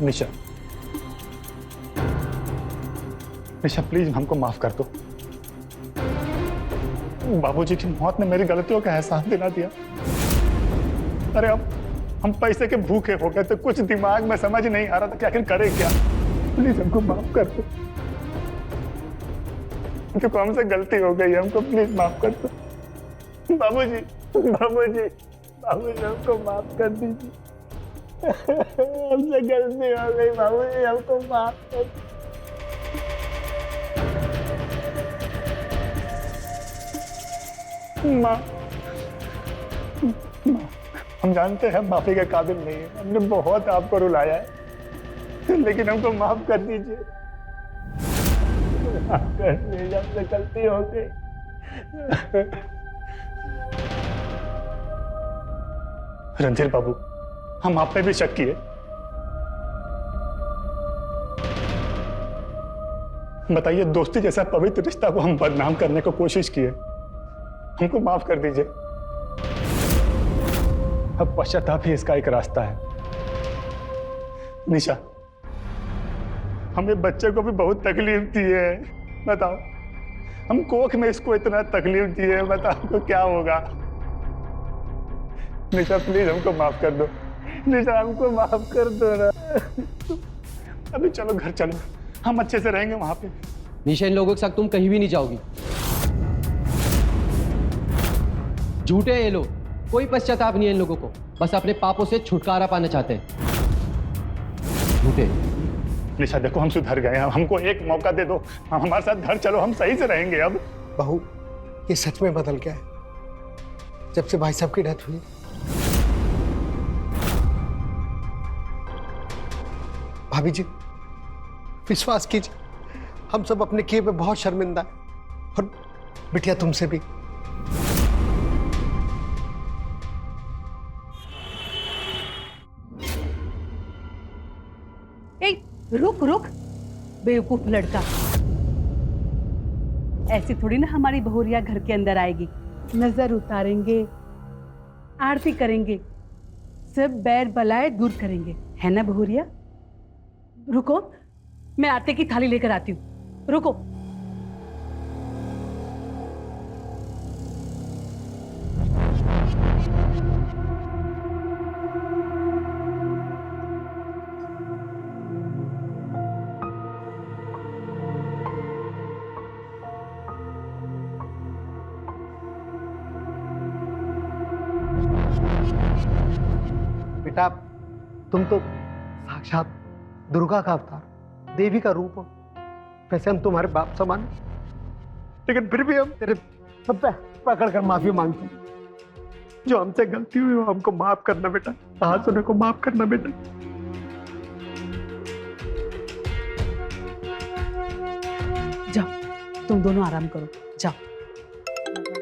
[SPEAKER 17] निशा, निशा प्लीज हमको माफ कर दो। बाबूजी की मौत ने मेरी गलतियों का एहसास दिला दिया। अरे अब हम पैसे के भूखे हो गए, तो कुछ दिमाग में समझ नहीं आ रहा था कि आखिर करे क्या। प्लीज हमको माफ कर दो, क्योंकि हमसे गलती हो गई, हमको प्लीज माफ कर दो। बाबूजी बाबूजी बाबूजी हमको माफ कर दीजिए। हमसे गलती हो गई बाबूजी, हमको माफ कर दीजिए। माँ, हम जानते हैं माफी के काबिल नहीं है, हमने बहुत आपको रुलाया है, लेकिन हमको माफ कर दीजिए। माफ कर दीजिए, हमसे गलती हो गई। रणधीर बाबू, हम आप पे भी शक किए। बताइए, दोस्ती जैसा पवित्र रिश्ता को हम बदनाम करने को कोशिश किए। हमको माफ कर दीजिए। अब पश्चाताप ही इसका एक रास्ता है। निशा, हमें बच्चे को भी बहुत तकलीफ दी है, बताओ। हम कोख में इसको इतना तकलीफ दी है, बताओ हमको क्या होगा। निशा प्लीज हमको माफ कर दो, निशा हमको माफ कर दो ना। अभी चलो घर चलो, हम अच्छे से रहेंगे वहां पे।
[SPEAKER 16] निशा, इन लोगों के साथ तुम कहीं भी नहीं जाओगी। झूठे हैं ये लोग, कोई पश्चाताप नहीं है इन लोगों को, बस अपने पापों से छुटकारा पाना चाहते हैं। झूठे।
[SPEAKER 17] निशा देखो, हम सुधर गए हैं, हमको एक मौका दे दो, हम हमारे साथ घर चलो, हम सही से रहेंगे अब।
[SPEAKER 18] बहू, ये सच में बदल गया है जब से भाई साहब की डेथ हुई। भाभी जी, विश्वास कीजिए, हम सब अपने किए पे बहुत शर्मिंदा है, और बिटिया तुमसे भी।
[SPEAKER 15] रुक रुक, बेवकूफ लड़का। ऐसी थोड़ी ना हमारी बहुरिया घर के अंदर आएगी। नजर उतारेंगे, आरती करेंगे, सब बैर बलाए दूर करेंगे, है ना बहुरिया? रुको, मैं आटे की थाली लेकर आती हूँ, रुको।
[SPEAKER 18] बेटा, तुम तो साक्षात दुर्गा का अवतार, देवी का रूप हो। वैसे हम तुम्हारे बाप समान, लेकिन फिर भी हम तेरे सब पे पकड़ कर माफी मांगते हैं। जो हमसे गलती हुई वो हमको माफ करना बेटा, हाथ सुने को माफ करना बेटा।
[SPEAKER 15] जाओ, तुम दोनों आराम करो, जाओ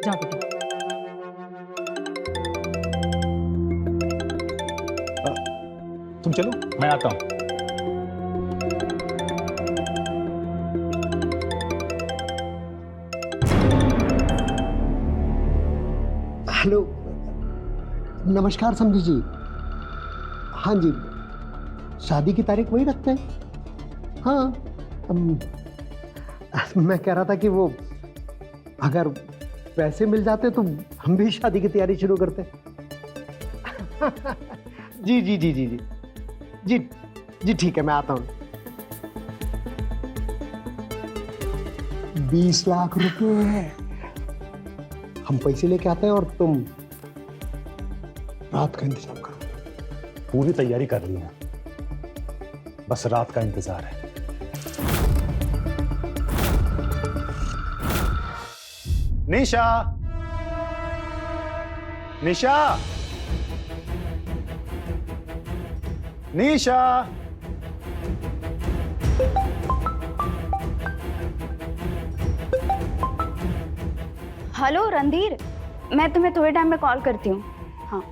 [SPEAKER 15] जाओ बेटा।
[SPEAKER 17] तुम चलो, मैं आता हूं।
[SPEAKER 18] हेलो, नमस्कार समझी जी। हाँ जी, शादी की तारीख वही रखते हैं। हाँ, मैं कह रहा था कि वो अगर पैसे मिल जाते तो हम भी शादी की तैयारी शुरू करते। जी जी जी जी जी जी जी ठीक है, मैं आता हूँ। 20 लाख रुपए है, हम पैसे लेके आते हैं और तुम रात का इंतजाम करो।
[SPEAKER 17] पूरी तैयारी कर ली है, बस रात का इंतजार है। निशा, निशा, निशा।
[SPEAKER 8] हेलो रणधीर, मैं तुम्हें थोड़े टाइम में कॉल करती हूँ। हाँ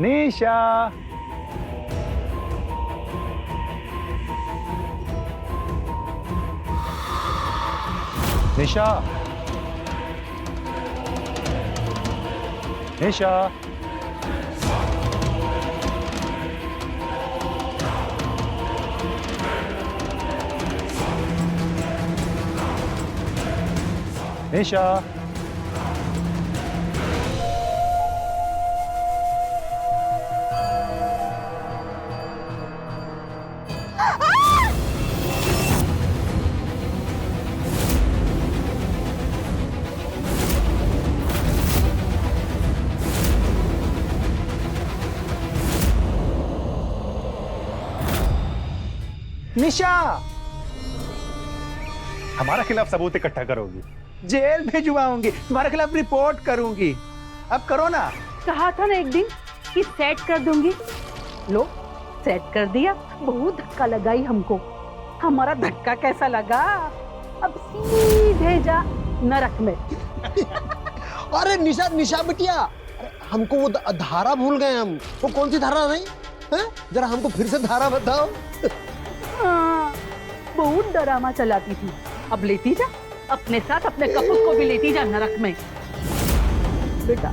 [SPEAKER 17] निशा, निशा, निशा। निशा, निशा, हमारा खिलाफ सबूत इकट्ठा करोगी,
[SPEAKER 19] जेल भिजवाऊंगी, तुम्हारे खिलाफ रिपोर्ट करूंगी। अब करो ना।
[SPEAKER 15] कहा था ना एक दिन कि सेट कर दूंगी। लो, सेट कर दिया। बहुत धक्का लगाई हमको। हमारा धक्का कैसा लगा? अब सीधे जा नरक में।
[SPEAKER 18] अरे निशा, निशा बिटिया, हमको वो धारा भूल गए हम। वो कौन सी धारा नहीं है? जरा हमको फिर से धारा बताओ।
[SPEAKER 15] हाँ, बहुत डरामा चलाती थी। अब लेती जा अपने साथ, अपने कपूर को भी लेती जा नरक में। बेटा,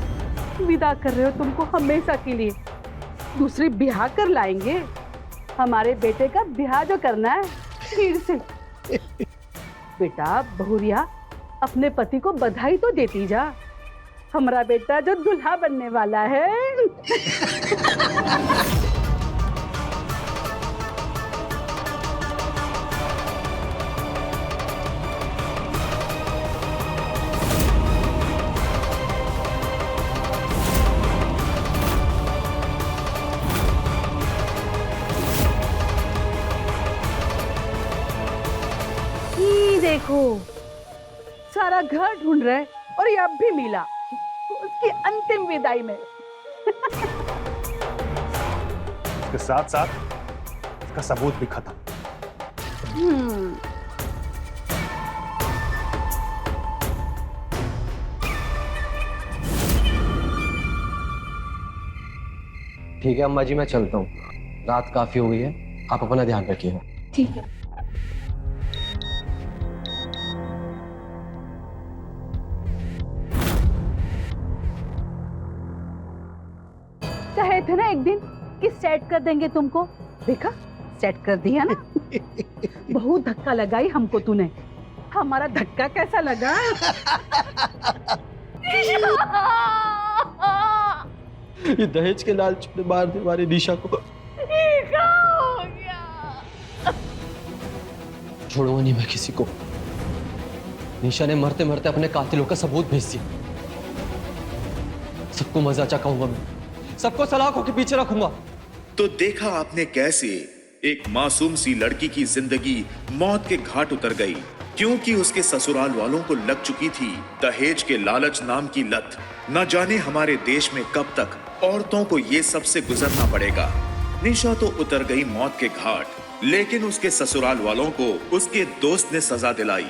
[SPEAKER 15] विदा कर रहे हो तुमको हमेशा के लिए। दूसरी ब्याह कर लाएंगे। हमारे बेटे का ब्याह जो करना है फिर से। बेटा बहुरिया, अपने पति को बधाई तो देती जा। हमारा बेटा जो दूल्हा बनने वाला है। देखो, सारा घर ढूंढ रहे और ये अब भी मिला उसकी अंतिम विदाई में।
[SPEAKER 17] इसके साथ साथ इसका सबूत भी खत्म।
[SPEAKER 16] ठीक है अम्मा जी, मैं चलता हूँ। रात काफी हो गई है, आप अपना ध्यान रखिएगा।
[SPEAKER 8] ठीक है।
[SPEAKER 15] कहे थे ना एक दिन कि सेट कर देंगे तुमको। देखा, सेट कर दिया ना। बहुत धक्का लगाई हमको तूने। हमारा धक्का कैसा लगा?
[SPEAKER 18] ये दहेज के लालच में मार दे हमारी निशा को।
[SPEAKER 16] छोड़ूंगा नहीं मैं किसी को। निशा ने मरते मरते अपने कातिलों का सबूत भेज दिया। सबको मजा चखाऊंगा मैं, सबको सलाखों के पीछे रखूंगा।
[SPEAKER 11] तो देखा आपने कैसे एक मासूम सी लड़की की जिंदगी मौत के घाट उतर गई, क्योंकि उसके ससुराल वालों को लग चुकी थी दहेज के लालच नाम की लत। न जाने हमारे देश में कब तक औरतों को ये सबसे गुजरना पड़ेगा। निशा तो उतर गई मौत के घाट, लेकिन उसके ससुराल वालों को उसके दोस्त ने सजा दिलाई।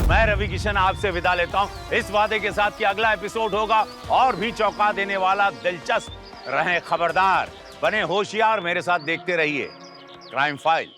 [SPEAKER 6] मैं रवि किशन आपसे विदा लेता हूं, इस वादे के साथ कि अगला एपिसोड होगा और भी चौंका देने वाला, दिलचस्प। रहें खबरदार, बने होशियार, मेरे साथ देखते रहिए क्राइम फाइल।